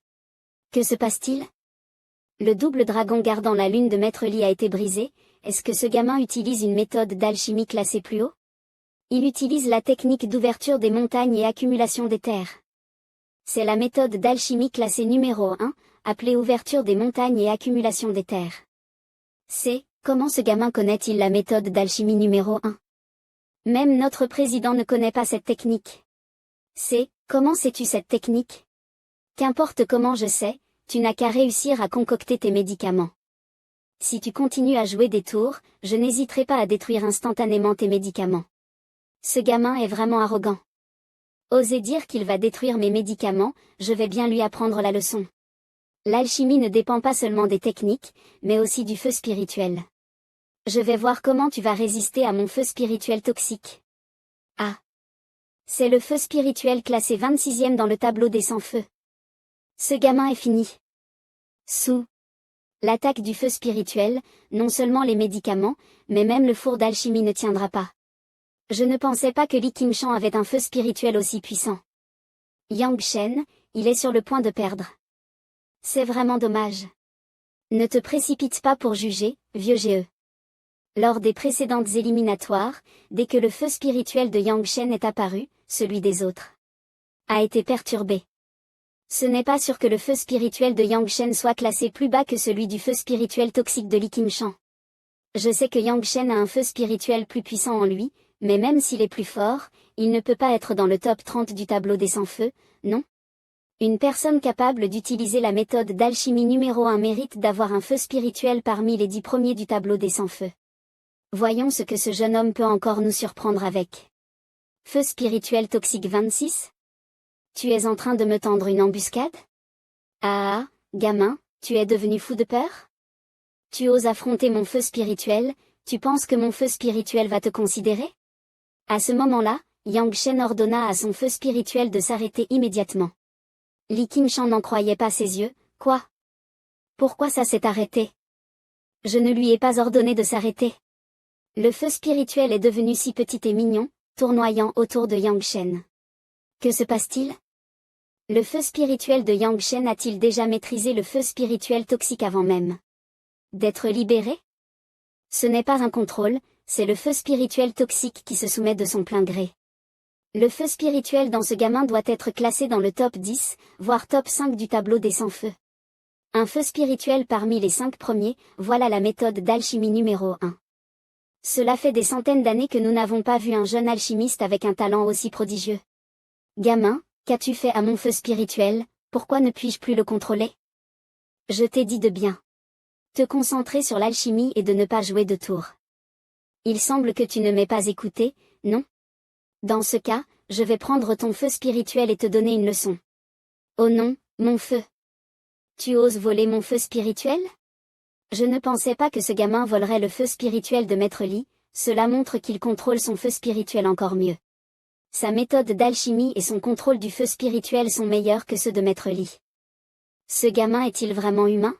Que se passe-t-il? Le double dragon gardant la lune de Maître Li a été brisé, est-ce que ce gamin utilise une méthode d'alchimie classée plus haut? Il utilise la technique d'ouverture des montagnes et accumulation des terres. C'est la méthode d'alchimie classée numéro 1, appelée ouverture des montagnes et accumulation des terres. Comment ce gamin connaît-il la méthode d'alchimie numéro 1? Même notre président ne connaît pas cette technique. Comment sais-tu cette technique? Qu'importe comment je sais, tu n'as qu'à réussir à concocter tes médicaments. Si tu continues à jouer des tours, je n'hésiterai pas à détruire instantanément tes médicaments. Ce gamin est vraiment arrogant. Oser dire qu'il va détruire mes médicaments, je vais bien lui apprendre la leçon. L'alchimie ne dépend pas seulement des techniques, mais aussi du feu spirituel. Je vais voir comment tu vas résister à mon feu spirituel toxique. Ah. C'est le feu spirituel classé 26e dans le tableau des 100 feux. Ce gamin est fini. Sous l'attaque du feu spirituel, non seulement les médicaments, mais même le four d'alchimie ne tiendra pas. Je ne pensais pas que Li Qingshan avait un feu spirituel aussi puissant. Yang Shen, il est sur le point de perdre. C'est vraiment dommage. Ne te précipite pas pour juger, vieux GE. Lors des précédentes éliminatoires, dès que le feu spirituel de Yang Shen est apparu, celui des autres a été perturbé. Ce n'est pas sûr que le feu spirituel de Yang Shen soit classé plus bas que celui du feu spirituel toxique de Li Qingshan. Je sais que Yang Shen a un feu spirituel plus puissant en lui, mais même s'il est plus fort, il ne peut pas être dans le top 30 du tableau des 100 feux, non? Une personne capable d'utiliser la méthode d'alchimie numéro 1 mérite d'avoir un feu spirituel parmi les 10 premiers du tableau des 100 feux. Voyons ce que ce jeune homme peut encore nous surprendre avec. Feu spirituel toxique 26? Tu es en train de me tendre une embuscade? Ah, gamin, tu es devenu fou de peur? Tu oses affronter mon feu spirituel, tu penses que mon feu spirituel va te considérer? À ce moment-là, Yang Shen ordonna à son feu spirituel de s'arrêter immédiatement. Li Qingshan n'en croyait pas ses yeux, quoi? Pourquoi ça s'est arrêté? Je ne lui ai pas ordonné de s'arrêter. Le feu spirituel est devenu si petit et mignon, tournoyant autour de Yang Shen. Que se passe-t-il? Le feu spirituel de Yang Shen a-t-il déjà maîtrisé le feu spirituel toxique avant même d'être libéré? Ce n'est pas un contrôle, c'est le feu spirituel toxique qui se soumet de son plein gré. Le feu spirituel dans ce gamin doit être classé dans le top 10, voire top 5 du tableau des 100 feux. Un feu spirituel parmi les 5 premiers, voilà la méthode d'alchimie numéro 1. Cela fait des centaines d'années que nous n'avons pas vu un jeune alchimiste avec un talent aussi prodigieux. Gamin, qu'as-tu fait à mon feu spirituel, pourquoi ne puis-je plus le contrôler? Je t'ai dit de bien te concentrer sur l'alchimie et de ne pas jouer de tours. Il semble que tu ne m'aies pas écouté, non? Dans ce cas, je vais prendre ton feu spirituel et te donner une leçon. Oh non, mon feu! Tu oses voler mon feu spirituel? Je ne pensais pas que ce gamin volerait le feu spirituel de Maître Li, cela montre qu'il contrôle son feu spirituel encore mieux. Sa méthode d'alchimie et son contrôle du feu spirituel sont meilleurs que ceux de Maître Li. Ce gamin est-il vraiment humain?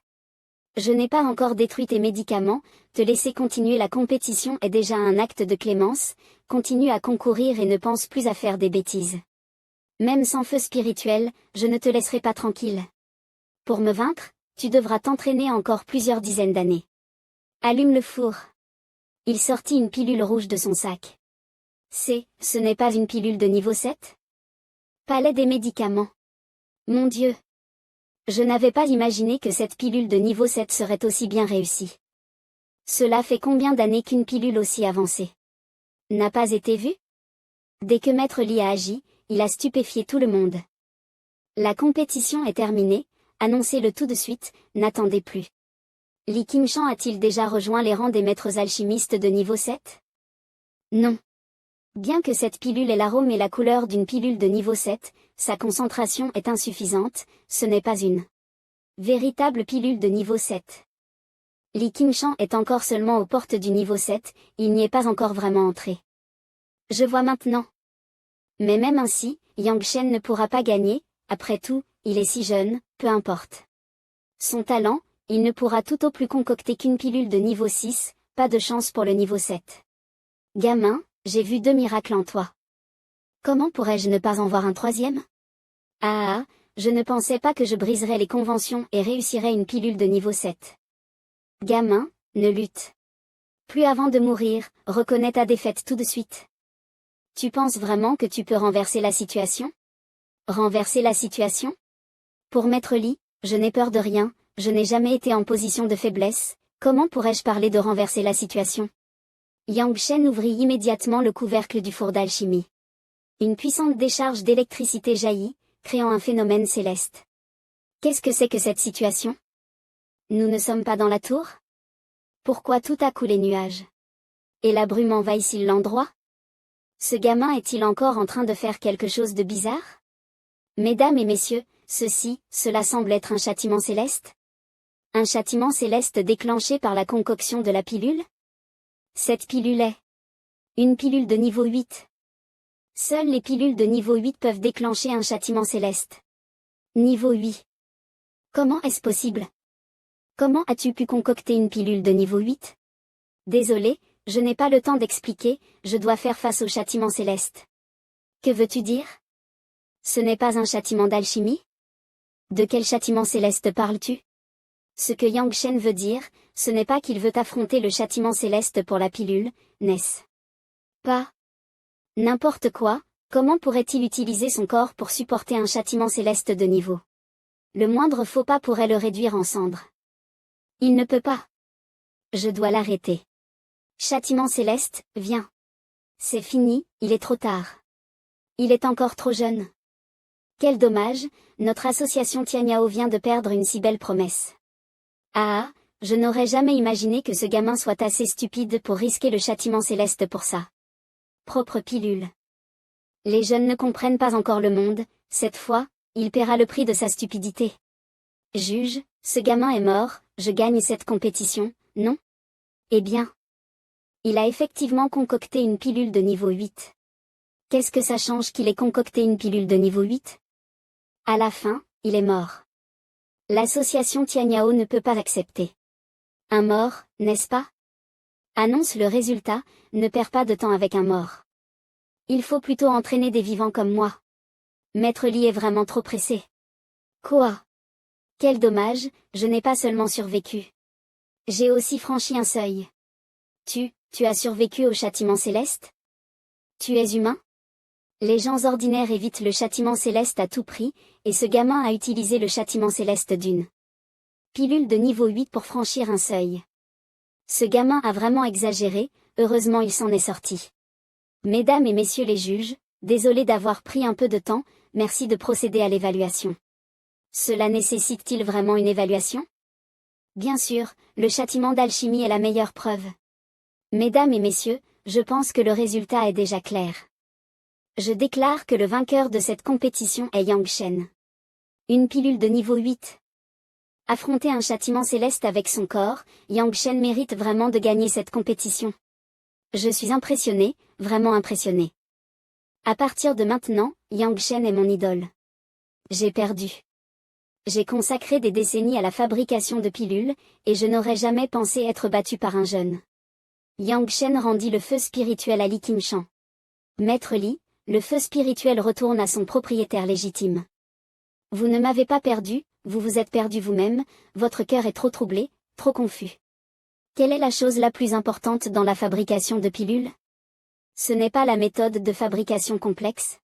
Je n'ai pas encore détruit tes médicaments, te laisser continuer la compétition est déjà un acte de clémence, continue à concourir et ne pense plus à faire des bêtises. Même sans feu spirituel, je ne te laisserai pas tranquille. Pour me vaincre, tu devras t'entraîner encore plusieurs dizaines d'années. Allume le four. Il sortit une pilule rouge de son sac. Ce n'est pas une pilule de niveau 7? Palais des médicaments. Mon Dieu! Je n'avais pas imaginé que cette pilule de niveau 7 serait aussi bien réussie. Cela fait combien d'années qu'une pilule aussi avancée n'a pas été vue? Dès que Maître Li a agi, il a stupéfié tout le monde. La compétition est terminée, annoncez-le tout de suite, n'attendez plus. Li Qingshan a-t-il déjà rejoint les rangs des maîtres alchimistes de niveau 7? Non. Bien que cette pilule ait l'arôme et la couleur d'une pilule de niveau 7, sa concentration est insuffisante, ce n'est pas une véritable pilule de niveau 7. Li Qingshan est encore seulement aux portes du niveau 7, il n'y est pas encore vraiment entré. Je vois maintenant. Mais même ainsi, Yang Shen ne pourra pas gagner, après tout, il est si jeune, peu importe. Son talent, il ne pourra tout au plus concocter qu'une pilule de niveau 6, pas de chance pour le niveau 7. Gamin, j'ai vu 2 miracles en toi. Comment pourrais-je ne pas en voir un troisième? Ah, je ne pensais pas que je briserais les conventions et réussirais une pilule de niveau 7. Gamin, ne lutte plus avant de mourir, reconnais ta défaite tout de suite. Tu penses vraiment que tu peux renverser la situation? Renverser la situation? Pour Maître Li, je n'ai peur de rien, je n'ai jamais été en position de faiblesse, comment pourrais-je parler de renverser la situation? Yang Shen ouvrit immédiatement le couvercle du four d'alchimie. Une puissante décharge d'électricité jaillit, créant un phénomène céleste. Qu'est-ce que c'est que cette situation? Nous ne sommes pas dans la tour? Pourquoi tout à coup les nuages? Et la brume envahit-il l'endroit? Ce gamin est-il encore en train de faire quelque chose de bizarre? Mesdames et messieurs, cela semble être un châtiment céleste? Un châtiment céleste déclenché par la concoction de la pilule? Cette pilule est une pilule de niveau 8. Seules les pilules de niveau 8 peuvent déclencher un châtiment céleste. Niveau 8. Comment est-ce possible? Comment as-tu pu concocter une pilule de niveau 8? Désolé, je n'ai pas le temps d'expliquer, je dois faire face au châtiment céleste. Que veux-tu dire? Ce n'est pas un châtiment d'alchimie? De quel châtiment céleste parles-tu? Ce que Yang Shen veut dire, ce n'est pas qu'il veut affronter le châtiment céleste pour la pilule, n'est-ce pas? N'importe quoi, comment pourrait-il utiliser son corps pour supporter un châtiment céleste de niveau? Le moindre faux pas pourrait le réduire en cendres. Il ne peut pas. Je dois l'arrêter. Châtiment céleste, viens. C'est fini, il est trop tard. Il est encore trop jeune. Quel dommage, notre association Tianyao vient de perdre une si belle promesse. Ah, je n'aurais jamais imaginé que ce gamin soit assez stupide pour risquer le châtiment céleste pour ça. Propre pilule. Les jeunes ne comprennent pas encore le monde, cette fois, il paiera le prix de sa stupidité. Juge, ce gamin est mort, je gagne cette compétition, non? Eh bien. Il a effectivement concocté une pilule de niveau 8. Qu'est-ce que ça change qu'il ait concocté une pilule de niveau 8? À la fin, il est mort. L'association Tianyao ne peut pas accepter. Un mort, n'est-ce pas? Annonce le résultat, ne perds pas de temps avec un mort. Il faut plutôt entraîner des vivants comme moi. Maître Li est vraiment trop pressé. Quoi? Quel dommage, je n'ai pas seulement survécu. J'ai aussi franchi un seuil. Tu as survécu au châtiment céleste? Tu es humain? Les gens ordinaires évitent le châtiment céleste à tout prix, et ce gamin a utilisé le châtiment céleste d'une pilule de niveau 8 pour franchir un seuil. Ce gamin a vraiment exagéré, heureusement il s'en est sorti. Mesdames et messieurs les juges, désolé d'avoir pris un peu de temps, merci de procéder à l'évaluation. Cela nécessite-t-il vraiment une évaluation? Bien sûr, le châtiment d'alchimie est la meilleure preuve. Mesdames et messieurs, je pense que le résultat est déjà clair. Je déclare que le vainqueur de cette compétition est Yang Shen. Une pilule de niveau 8. Affronter un châtiment céleste avec son corps, Yang Shen mérite vraiment de gagner cette compétition. Je suis impressionné, vraiment impressionné. À partir de maintenant, Yang Shen est mon idole. J'ai perdu. J'ai consacré des décennies à la fabrication de pilules, et je n'aurais jamais pensé être battu par un jeune. Yang Shen rendit le feu spirituel à Li Qingshan. Maître Li, le feu spirituel retourne à son propriétaire légitime. Vous ne m'avez pas perdu, vous vous êtes perdu vous-même, votre cœur est trop troublé, trop confus. Quelle est la chose la plus importante dans la fabrication de pilules? Ce n'est pas la méthode de fabrication complexe,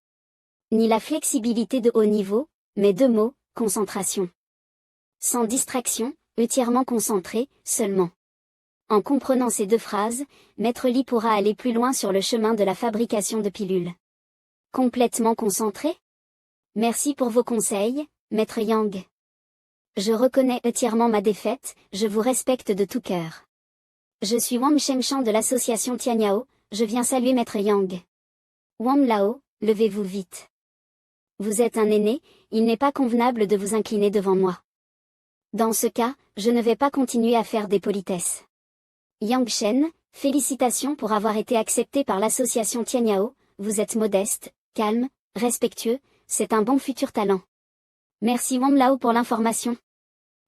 ni la flexibilité de haut niveau, mais deux mots, concentration. Sans distraction, entièrement concentré, seulement. En comprenant ces deux phrases, Maître Li pourra aller plus loin sur le chemin de la fabrication de pilules. Complètement concentré? Merci pour vos conseils, Maître Yang. Je reconnais entièrement ma défaite, je vous respecte de tout cœur. Je suis Wang Shengshan de l'association Tianyao, je viens saluer Maître Yang. Wang Lao, levez-vous vite. Vous êtes un aîné, il n'est pas convenable de vous incliner devant moi. Dans ce cas, je ne vais pas continuer à faire des politesses. Yang Shen, félicitations pour avoir été accepté par l'association Tianyao, vous êtes modeste, calme, respectueux, c'est un bon futur talent. Merci Wang Lao pour l'information.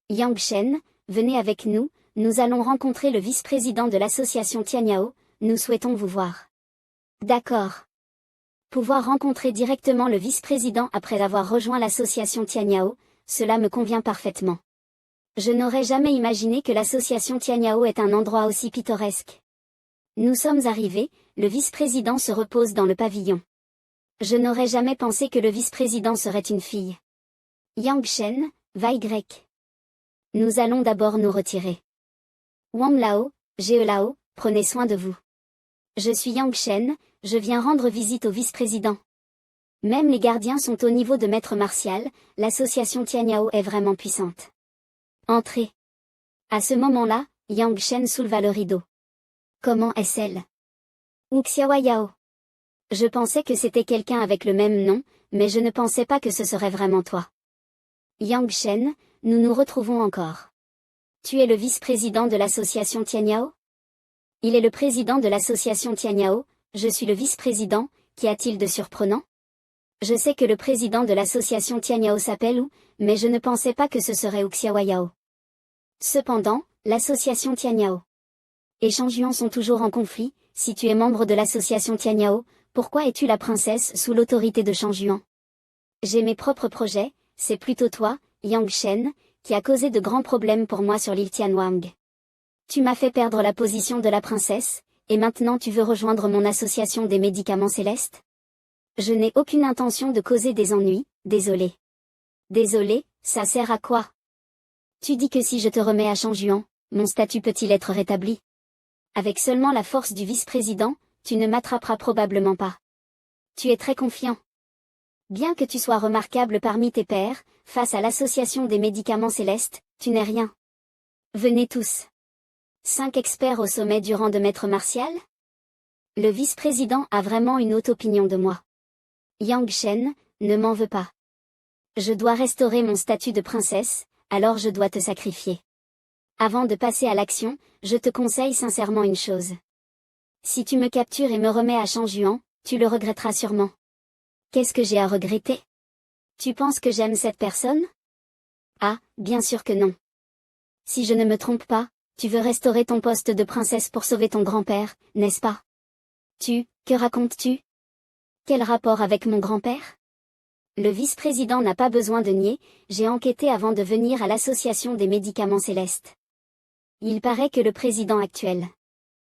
Yang Shen, venez avec nous, nous allons rencontrer le vice-président de l'association Tianyao, nous souhaitons vous voir. D'accord. Pouvoir rencontrer directement le vice-président après avoir rejoint l'association Tianyao, cela me convient parfaitement. Je n'aurais jamais imaginé que l'association Tianyao est un endroit aussi pittoresque. Nous sommes arrivés, le vice-président se repose dans le pavillon. Je n'aurais jamais pensé que le vice-président serait une fille. Yang Shen, Y. Nous allons d'abord nous retirer. Wang Lao, Ge Lao, prenez soin de vous. Je suis Yang Shen, je viens rendre visite au vice-président. Même les gardiens sont au niveau de maître martial, l'association Tianyao est vraiment puissante. Entrez. À ce moment-là, Yang Shen souleva le rideau. Comment est-elle? Uxiawa Yao. Je pensais que c'était quelqu'un avec le même nom, mais je ne pensais pas que ce serait vraiment toi. Yang Shen, nous nous retrouvons encore. Tu es le vice-président de l'association Tianyao? Il est le président de l'association Tianyao, je suis le vice-président, qu'y a-t-il de surprenant? Je sais que le président de l'association Tianyao s'appelle Wu, mais je ne pensais pas que ce serait Uxiawa Yao. Cependant, l'association Tianyao et Shangjuan sont toujours en conflit. Si tu es membre de l'association Tianyao, pourquoi es-tu la princesse sous l'autorité de Shangjuan? J'ai mes propres projets, c'est plutôt toi, Yang Shen, qui a causé de grands problèmes pour moi sur l'île Tianwang. Tu m'as fait perdre la position de la princesse, et maintenant tu veux rejoindre mon association des médicaments célestes? Je n'ai aucune intention de causer des ennuis, désolé. Désolé, ça sert à quoi? Tu dis que si je te remets à Shangjuan, mon statut peut-il être rétabli? Avec seulement la force du vice-président, tu ne m'attraperas probablement pas. Tu es très confiant. Bien que tu sois remarquable parmi tes pairs, face à l'association des médicaments célestes, tu n'es rien. Venez tous. 5 experts au sommet du rang de maître martial? Le vice-président a vraiment une haute opinion de moi. Yang Shen, ne m'en veux pas. Je dois restaurer mon statut de princesse, alors je dois te sacrifier. Avant de passer à l'action, je te conseille sincèrement une chose. Si tu me captures et me remets à Shangjuan, tu le regretteras sûrement. Qu'est-ce que j'ai à regretter? Tu penses que j'aime cette personne? Ah, bien sûr que non. Si je ne me trompe pas, tu veux restaurer ton poste de princesse pour sauver ton grand-père, n'est-ce pas? Que racontes-tu? Quel rapport avec mon grand-père? Le vice-président n'a pas besoin de nier, j'ai enquêté avant de venir à l'association des médicaments célestes. Il paraît que le président actuel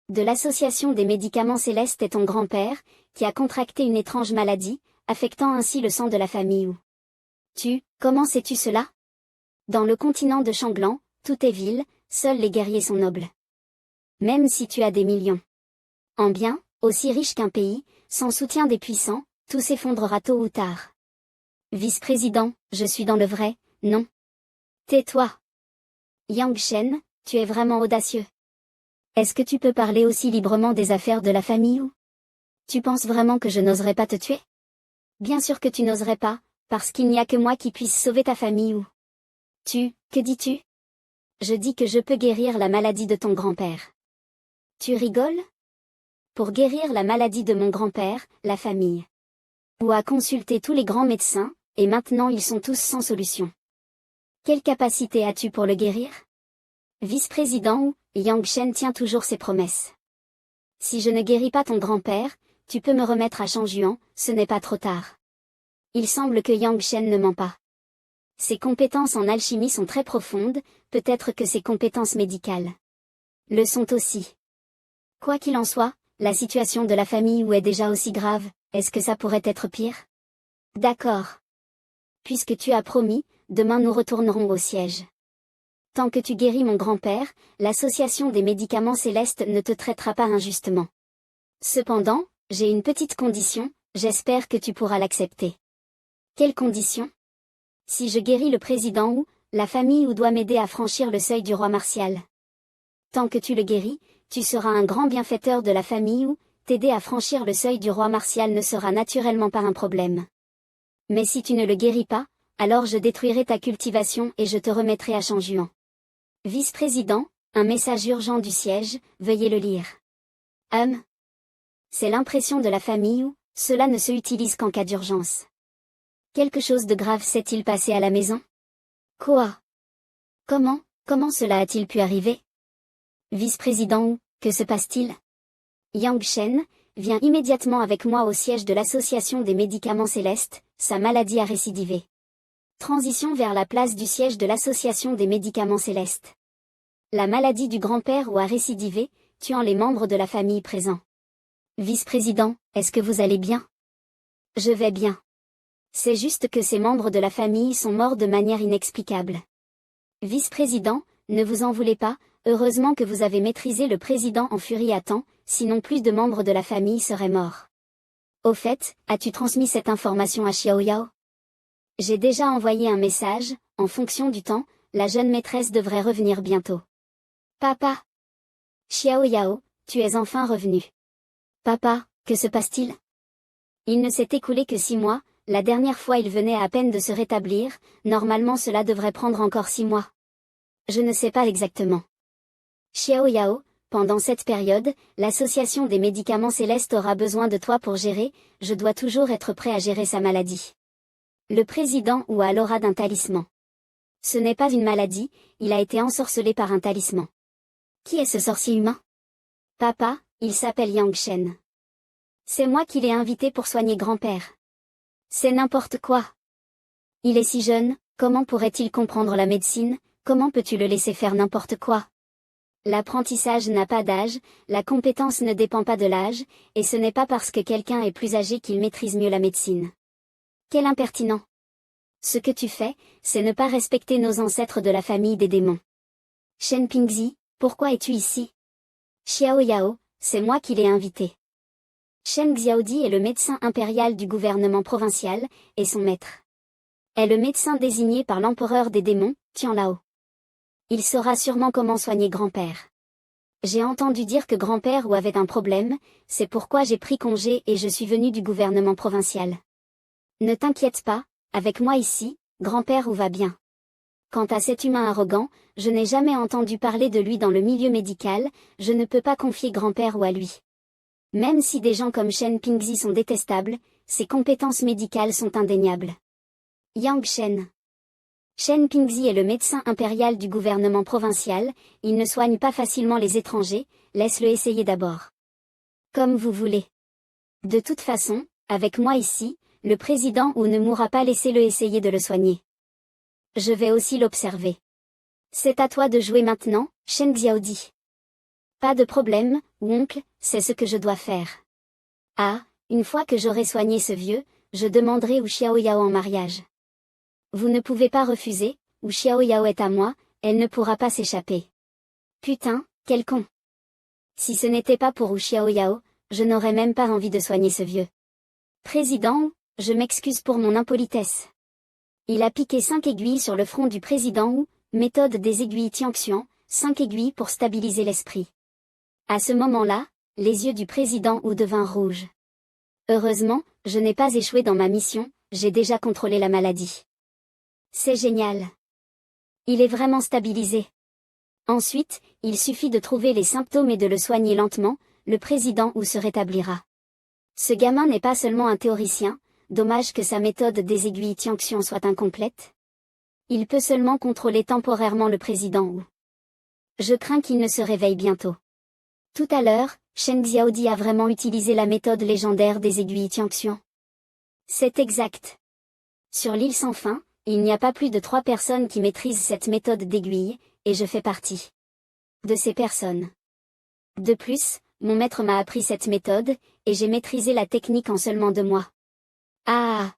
de l'association des médicaments célestes est ton grand-père, qui a contracté une étrange maladie, affectant ainsi le sang de la famille Wu. Comment sais-tu cela? Dans le continent de Shanglan, tout est vil, seuls les guerriers sont nobles. Même si tu as des millions en biens, aussi riche qu'un pays, sans soutien des puissants, tout s'effondrera tôt ou tard. Vice-président, je suis dans le vrai, non? Tais-toi. Yang Shen, tu es vraiment audacieux. Est-ce que tu peux parler aussi librement des affaires de la famille Wu? Tu penses vraiment que je n'oserais pas te tuer? Bien sûr que tu n'oserais pas, parce qu'il n'y a que moi qui puisse sauver ta famille Wu. Que dis-tu? Je dis que je peux guérir la maladie de ton grand-père. Tu rigoles? Pour guérir la maladie de mon grand-père, la famille Wu a consulté tous les grands médecins, et maintenant ils sont tous sans solution. Quelle capacité as-tu pour le guérir? Vice-président Wu, Yang Shen tient toujours ses promesses. Si je ne guéris pas ton grand-père, tu peux me remettre à Shangjuan, ce n'est pas trop tard. Il semble que Yang Shen ne ment pas. Ses compétences en alchimie sont très profondes, peut-être que ses compétences médicales le sont aussi. Quoi qu'il en soit, la situation de la famille Wu est déjà aussi grave, est-ce que ça pourrait être pire? D'accord. Puisque tu as promis, demain nous retournerons au siège. Tant que tu guéris mon grand-père, l'association des médicaments célestes ne te traitera pas injustement. Cependant, j'ai une petite condition, j'espère que tu pourras l'accepter. Quelle condition? Si je guéris le président Wu, la famille Wu doit m'aider à franchir le seuil du roi martial. Tant que tu le guéris, tu seras un grand bienfaiteur de la famille Wu, t'aider à franchir le seuil du roi martial ne sera naturellement pas un problème. Mais si tu ne le guéris pas, alors je détruirai ta cultivation et je te remettrai à Shangjuan. Vice-président, un message urgent du siège, veuillez le lire. C'est l'impression de la famille Wu, cela ne se utilise qu'en cas d'urgence. Quelque chose de grave s'est-il passé à la maison? Quoi? Comment cela a-t-il pu arriver? Vice-président Wu, que se passe-t-il? Yang Shen, viens immédiatement avec moi au siège de l'association des médicaments célestes, sa maladie a récidivé. Transition vers la place du siège de l'association des médicaments célestes. La maladie du grand-père Wu a récidivé, tuant les membres de la famille présents. Vice-président, est-ce que vous allez bien? Je vais bien. C'est juste que ces membres de la famille sont morts de manière inexplicable. Vice-président, ne vous en voulez pas, heureusement que vous avez maîtrisé le président en furie à temps, sinon plus de membres de la famille seraient morts. Au fait, as-tu transmis cette information à Xiao Yao? J'ai déjà envoyé un message, en fonction du temps, la jeune maîtresse devrait revenir bientôt. Papa! Xiao Yao, tu es enfin revenu. Papa, que se passe-t-il? Il ne s'est écoulé que 6 mois, la dernière fois il venait à peine de se rétablir, normalement cela devrait prendre encore 6 mois. Je ne sais pas exactement. Xiao Yao, pendant cette période, l'association des médicaments célestes aura besoin de toi pour gérer, je dois toujours être prêt à gérer sa maladie. Le président ou à l'aura d'un talisman. Ce n'est pas une maladie, il a été ensorcelé par un talisman. Qui est ce sorcier humain? Papa, il s'appelle Yang Shen. C'est moi qui l'ai invité pour soigner grand-père. C'est n'importe quoi. Il est si jeune, comment pourrait-il comprendre la médecine, comment peux-tu le laisser faire n'importe quoi? L'apprentissage n'a pas d'âge, la compétence ne dépend pas de l'âge, et ce n'est pas parce que quelqu'un est plus âgé qu'il maîtrise mieux la médecine. Quel impertinent! Ce que tu fais, c'est ne pas respecter nos ancêtres de la famille des démons. Shen Pingzi, pourquoi es-tu ici? Xiao Yao, c'est moi qui l'ai invité. Shen Xiaodi est le médecin impérial du gouvernement provincial, et son maître est le médecin désigné par l'empereur des démons, Tianlao. Il saura sûrement comment soigner grand-père. J'ai entendu dire que grand-père ou avait un problème, c'est pourquoi j'ai pris congé et je suis venu du gouvernement provincial. Ne t'inquiète pas, avec moi ici, grand-père ou va bien. Quant à cet humain arrogant, je n'ai jamais entendu parler de lui dans le milieu médical, je ne peux pas confier grand-père ou à lui. Même si des gens comme Shen Pingzi sont détestables, ses compétences médicales sont indéniables. Yang Shen. Shen Pingzi est le médecin impérial du gouvernement provincial, il ne soigne pas facilement les étrangers, laisse-le essayer d'abord. Comme vous voulez. De toute façon, avec moi ici, le président ou ne mourra pas, laissez-le essayer de le soigner. Je vais aussi l'observer. C'est à toi de jouer maintenant, Shen Xiaodi. Pas de problème, oncle, c'est ce que je dois faire. Ah, une fois que j'aurai soigné ce vieux, je demanderai Wu Xiao Yao en mariage. Vous ne pouvez pas refuser, Wu Xiao Yao est à moi, elle ne pourra pas s'échapper. Putain, quel con. Si ce n'était pas pour Wu Xiao Yao, je n'aurais même pas envie de soigner ce vieux. Président, je m'excuse pour mon impolitesse. Il a piqué 5 aiguilles sur le front du président Wu, méthode des aiguilles Tianxian, 5 aiguilles pour stabiliser l'esprit. À ce moment-là, les yeux du président Wu devinrent rouges. Heureusement, je n'ai pas échoué dans ma mission, j'ai déjà contrôlé la maladie. C'est génial. Il est vraiment stabilisé. Ensuite, il suffit de trouver les symptômes et de le soigner lentement, le président Wu se rétablira. Ce gamin n'est pas seulement un théoricien, dommage que sa méthode des aiguilles Tianxian soit incomplète. Il peut seulement contrôler temporairement le président Wu. Je crains qu'il ne se réveille bientôt. Tout à l'heure, Shen Xiaodi a vraiment utilisé la méthode légendaire des aiguilles Tianxian. C'est exact. Sur l'île sans fin, il n'y a pas plus de 3 personnes qui maîtrisent cette méthode d'aiguille, et je fais partie de ces personnes. De plus, mon maître m'a appris cette méthode, et j'ai maîtrisé la technique en seulement 2 mois. Ah!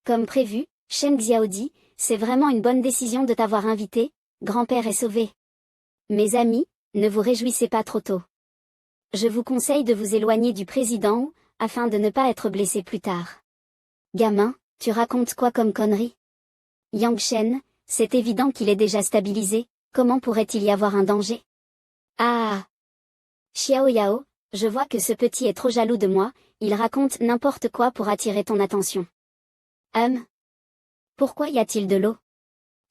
Comme prévu, Shen Xiaodi, c'est vraiment une bonne décision de t'avoir invité, grand-père est sauvé. Mes amis, ne vous réjouissez pas trop tôt. Je vous conseille de vous éloigner du président Wu, afin de ne pas être blessé plus tard. Gamin, tu racontes quoi comme connerie? Yang Shen, c'est évident qu'il est déjà stabilisé, comment pourrait-il y avoir un danger? Ah! Xiao Yao, je vois que ce petit est trop jaloux de moi, il raconte n'importe quoi pour attirer ton attention. Pourquoi y a-t-il de l'eau?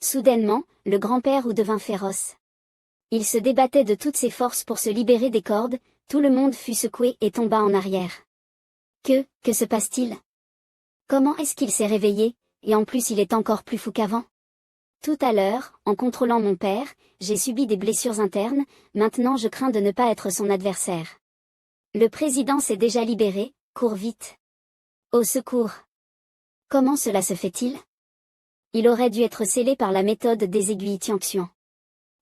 Soudainement, le grand-père Wu devint féroce. Il se débattait de toutes ses forces pour se libérer des cordes, tout le monde fut secoué et tomba en arrière. Que se passe-t-il? Comment est-ce qu'il s'est réveillé, et en plus il est encore plus fou qu'avant? Tout à l'heure, en contrôlant mon père, j'ai subi des blessures internes, maintenant je crains de ne pas être son adversaire. Le président s'est déjà libéré, cours vite. Au secours. Comment cela se fait-il? Il aurait dû être scellé par la méthode des aiguilles Tianxian.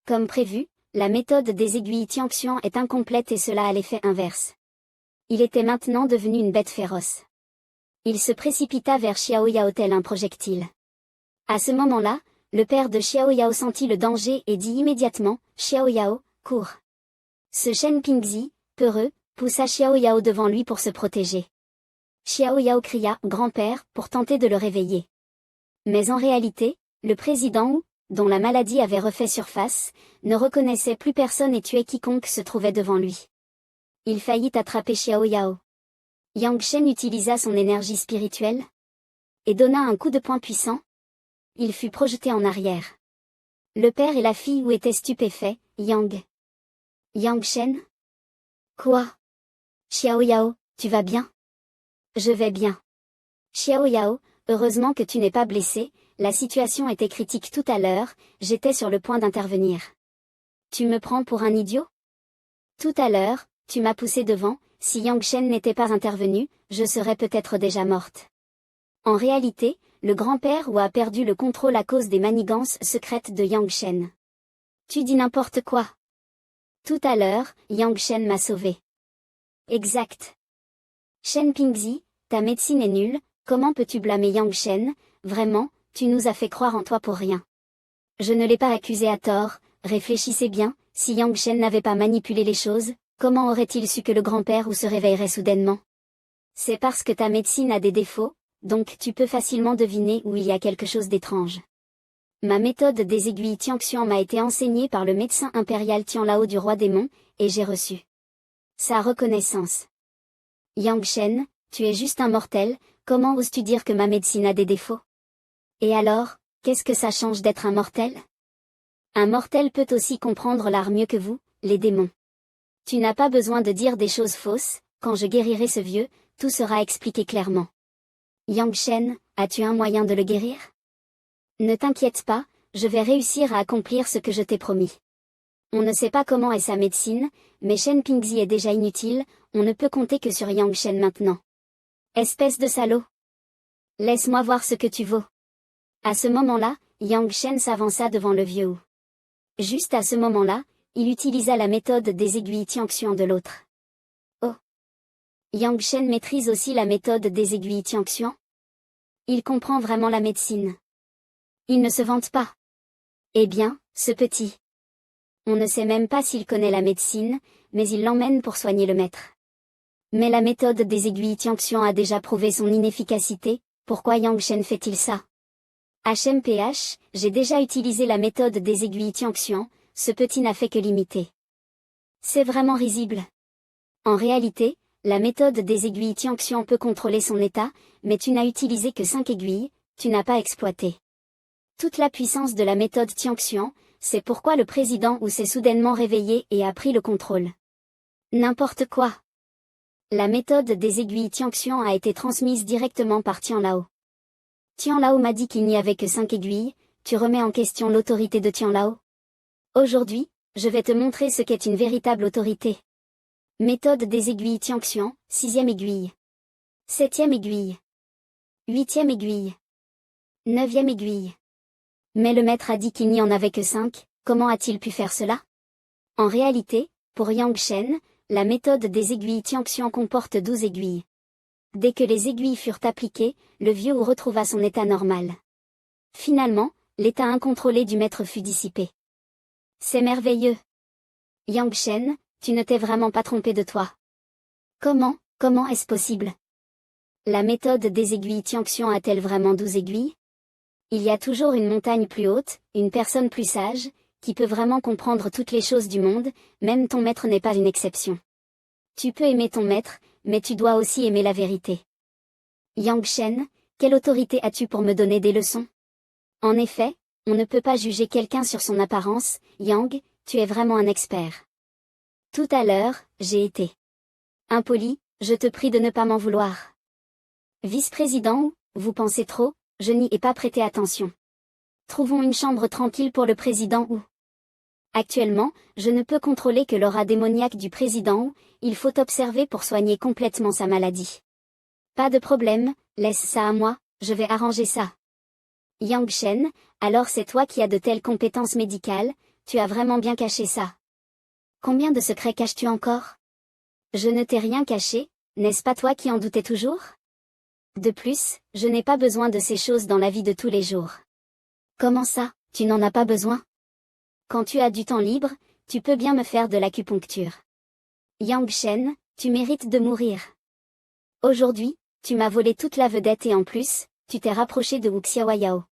Comme prévu, la méthode des aiguilles Tianxian est incomplète et cela a l'effet inverse. Il était maintenant devenu une bête féroce. Il se précipita vers Xiao Yao tel un projectile. À ce moment-là, le père de Xiao Yao sentit le danger et dit immédiatement, Xiao Yao, cours. Ce Shen Pingzi, peureux, poussa Xiao Yao devant lui pour se protéger. Xiao Yao cria « Grand-père » pour tenter de le réveiller. Mais en réalité, le président Wu, dont la maladie avait refait surface, ne reconnaissait plus personne et tuait quiconque se trouvait devant lui. Il faillit attraper Xiao Yao. Yang Shen utilisa son énergie spirituelle et donna un coup de poing puissant. Il fut projeté en arrière. Le père et la fille Wu étaient stupéfaits. Yang Shen? Quoi? Xiao Yao, tu vas bien? Je vais bien. Xiao Yao, heureusement que tu n'es pas blessé, la situation était critique tout à l'heure, j'étais sur le point d'intervenir. Tu me prends pour un idiot? Tout à l'heure, tu m'as poussé devant, si Yang Shen n'était pas intervenu, je serais peut-être déjà morte. En réalité, le grand-père Wu a perdu le contrôle à cause des manigances secrètes de Yang Shen. Tu dis n'importe quoi. Tout à l'heure, Yang Shen m'a sauvé. Exact. Shen Pingzi, ta médecine est nulle, comment peux-tu blâmer Yang Shen? Vraiment, tu nous as fait croire en toi pour rien. Je ne l'ai pas accusé à tort, réfléchissez bien, si Yang Shen n'avait pas manipulé les choses, comment aurait-il su que le grand-père Wu se réveillerait soudainement? C'est parce que ta médecine a des défauts, donc tu peux facilement deviner où il y a quelque chose d'étrange. Ma méthode des aiguilles Tianxian m'a été enseignée par le médecin impérial Tianlao du roi démon, et j'ai reçu sa reconnaissance. Yang Shen, tu es juste un mortel, comment oses-tu dire que ma médecine a des défauts? Et alors, qu'est-ce que ça change d'être un mortel? Un mortel peut aussi comprendre l'art mieux que vous, les démons. Tu n'as pas besoin de dire des choses fausses, quand je guérirai ce vieux, tout sera expliqué clairement. Yang Shen, as-tu un moyen de le guérir? Ne t'inquiète pas, je vais réussir à accomplir ce que je t'ai promis. On ne sait pas comment est sa médecine, mais Shen Pingzi est déjà inutile, on ne peut compter que sur Yang Shen maintenant. Espèce de salaud! Laisse-moi voir ce que tu vaux. À ce moment-là, Yang Shen s'avança devant le vieux Wu. Juste à ce moment-là, il utilisa la méthode des aiguilles Tianxian de l'autre. Oh! Yang Shen maîtrise aussi la méthode des aiguilles Tianxian? Il comprend vraiment la médecine. Il ne se vante pas. Eh bien, ce petit. On ne sait même pas s'il connaît la médecine, mais il l'emmène pour soigner le maître. Mais la méthode des aiguilles Tianxian a déjà prouvé son inefficacité, pourquoi Yang Shen fait-il ça? HMPH, j'ai déjà utilisé la méthode des aiguilles Tianxian, ce petit n'a fait que l'imiter. C'est vraiment risible. En réalité, la méthode des aiguilles Tianxian peut contrôler son état, mais tu n'as utilisé que 5 aiguilles, tu n'as pas exploité toute la puissance de la méthode Tianxian, c'est pourquoi le président Wu s'est soudainement réveillé et a pris le contrôle. N'importe quoi. La méthode des aiguilles Tianxian a été transmise directement par Tianlao. Tianlao m'a dit qu'il n'y avait que 5 aiguilles, tu remets en question l'autorité de Tianlao? Aujourd'hui, je vais te montrer ce qu'est une véritable autorité. Méthode des aiguilles Tianxian, 6e aiguille. 7e aiguille. 8e aiguille. 9e aiguille. Mais le maître a dit qu'il n'y en avait que 5, comment a-t-il pu faire cela? En réalité, pour Yang Shen, la méthode des aiguilles Tianxian comporte 12 aiguilles. Dès que les aiguilles furent appliquées, le vieux Wu retrouva son état normal. Finalement, l'état incontrôlé du maître fut dissipé. C'est merveilleux. Yang Shen, tu ne t'es vraiment pas trompé de toi. Comment est-ce possible? La méthode des aiguilles Tianxian a-t-elle vraiment 12 aiguilles? Il y a toujours une montagne plus haute, une personne plus sage, qui peut vraiment comprendre toutes les choses du monde, même ton maître n'est pas une exception. Tu peux aimer ton maître, mais tu dois aussi aimer la vérité. Yang Shen, quelle autorité as-tu pour me donner des leçons? En effet, on ne peut pas juger quelqu'un sur son apparence, Yang, tu es vraiment un expert. Tout à l'heure, j'ai été impoli, je te prie de ne pas m'en vouloir. Vice-président Wu, vous pensez trop, je n'y ai pas prêté attention. Trouvons une chambre tranquille pour le président Wu. Actuellement, je ne peux contrôler que l'aura démoniaque du président Wu, il faut observer pour soigner complètement sa maladie. Pas de problème, laisse ça à moi, je vais arranger ça. Yang Shen, alors c'est toi qui as de telles compétences médicales, tu as vraiment bien caché ça. Combien de secrets caches-tu encore? Je ne t'ai rien caché, n'est-ce pas toi qui en doutais toujours? De plus, je n'ai pas besoin de ces choses dans la vie de tous les jours. Comment ça, tu n'en as pas besoin? Quand tu as du temps libre, tu peux bien me faire de l'acupuncture. Yang Shen, Tu mérites de mourir. Aujourd'hui, tu m'as volé toute la vedette et en plus, tu t'es rapproché de Wuxiao Yao.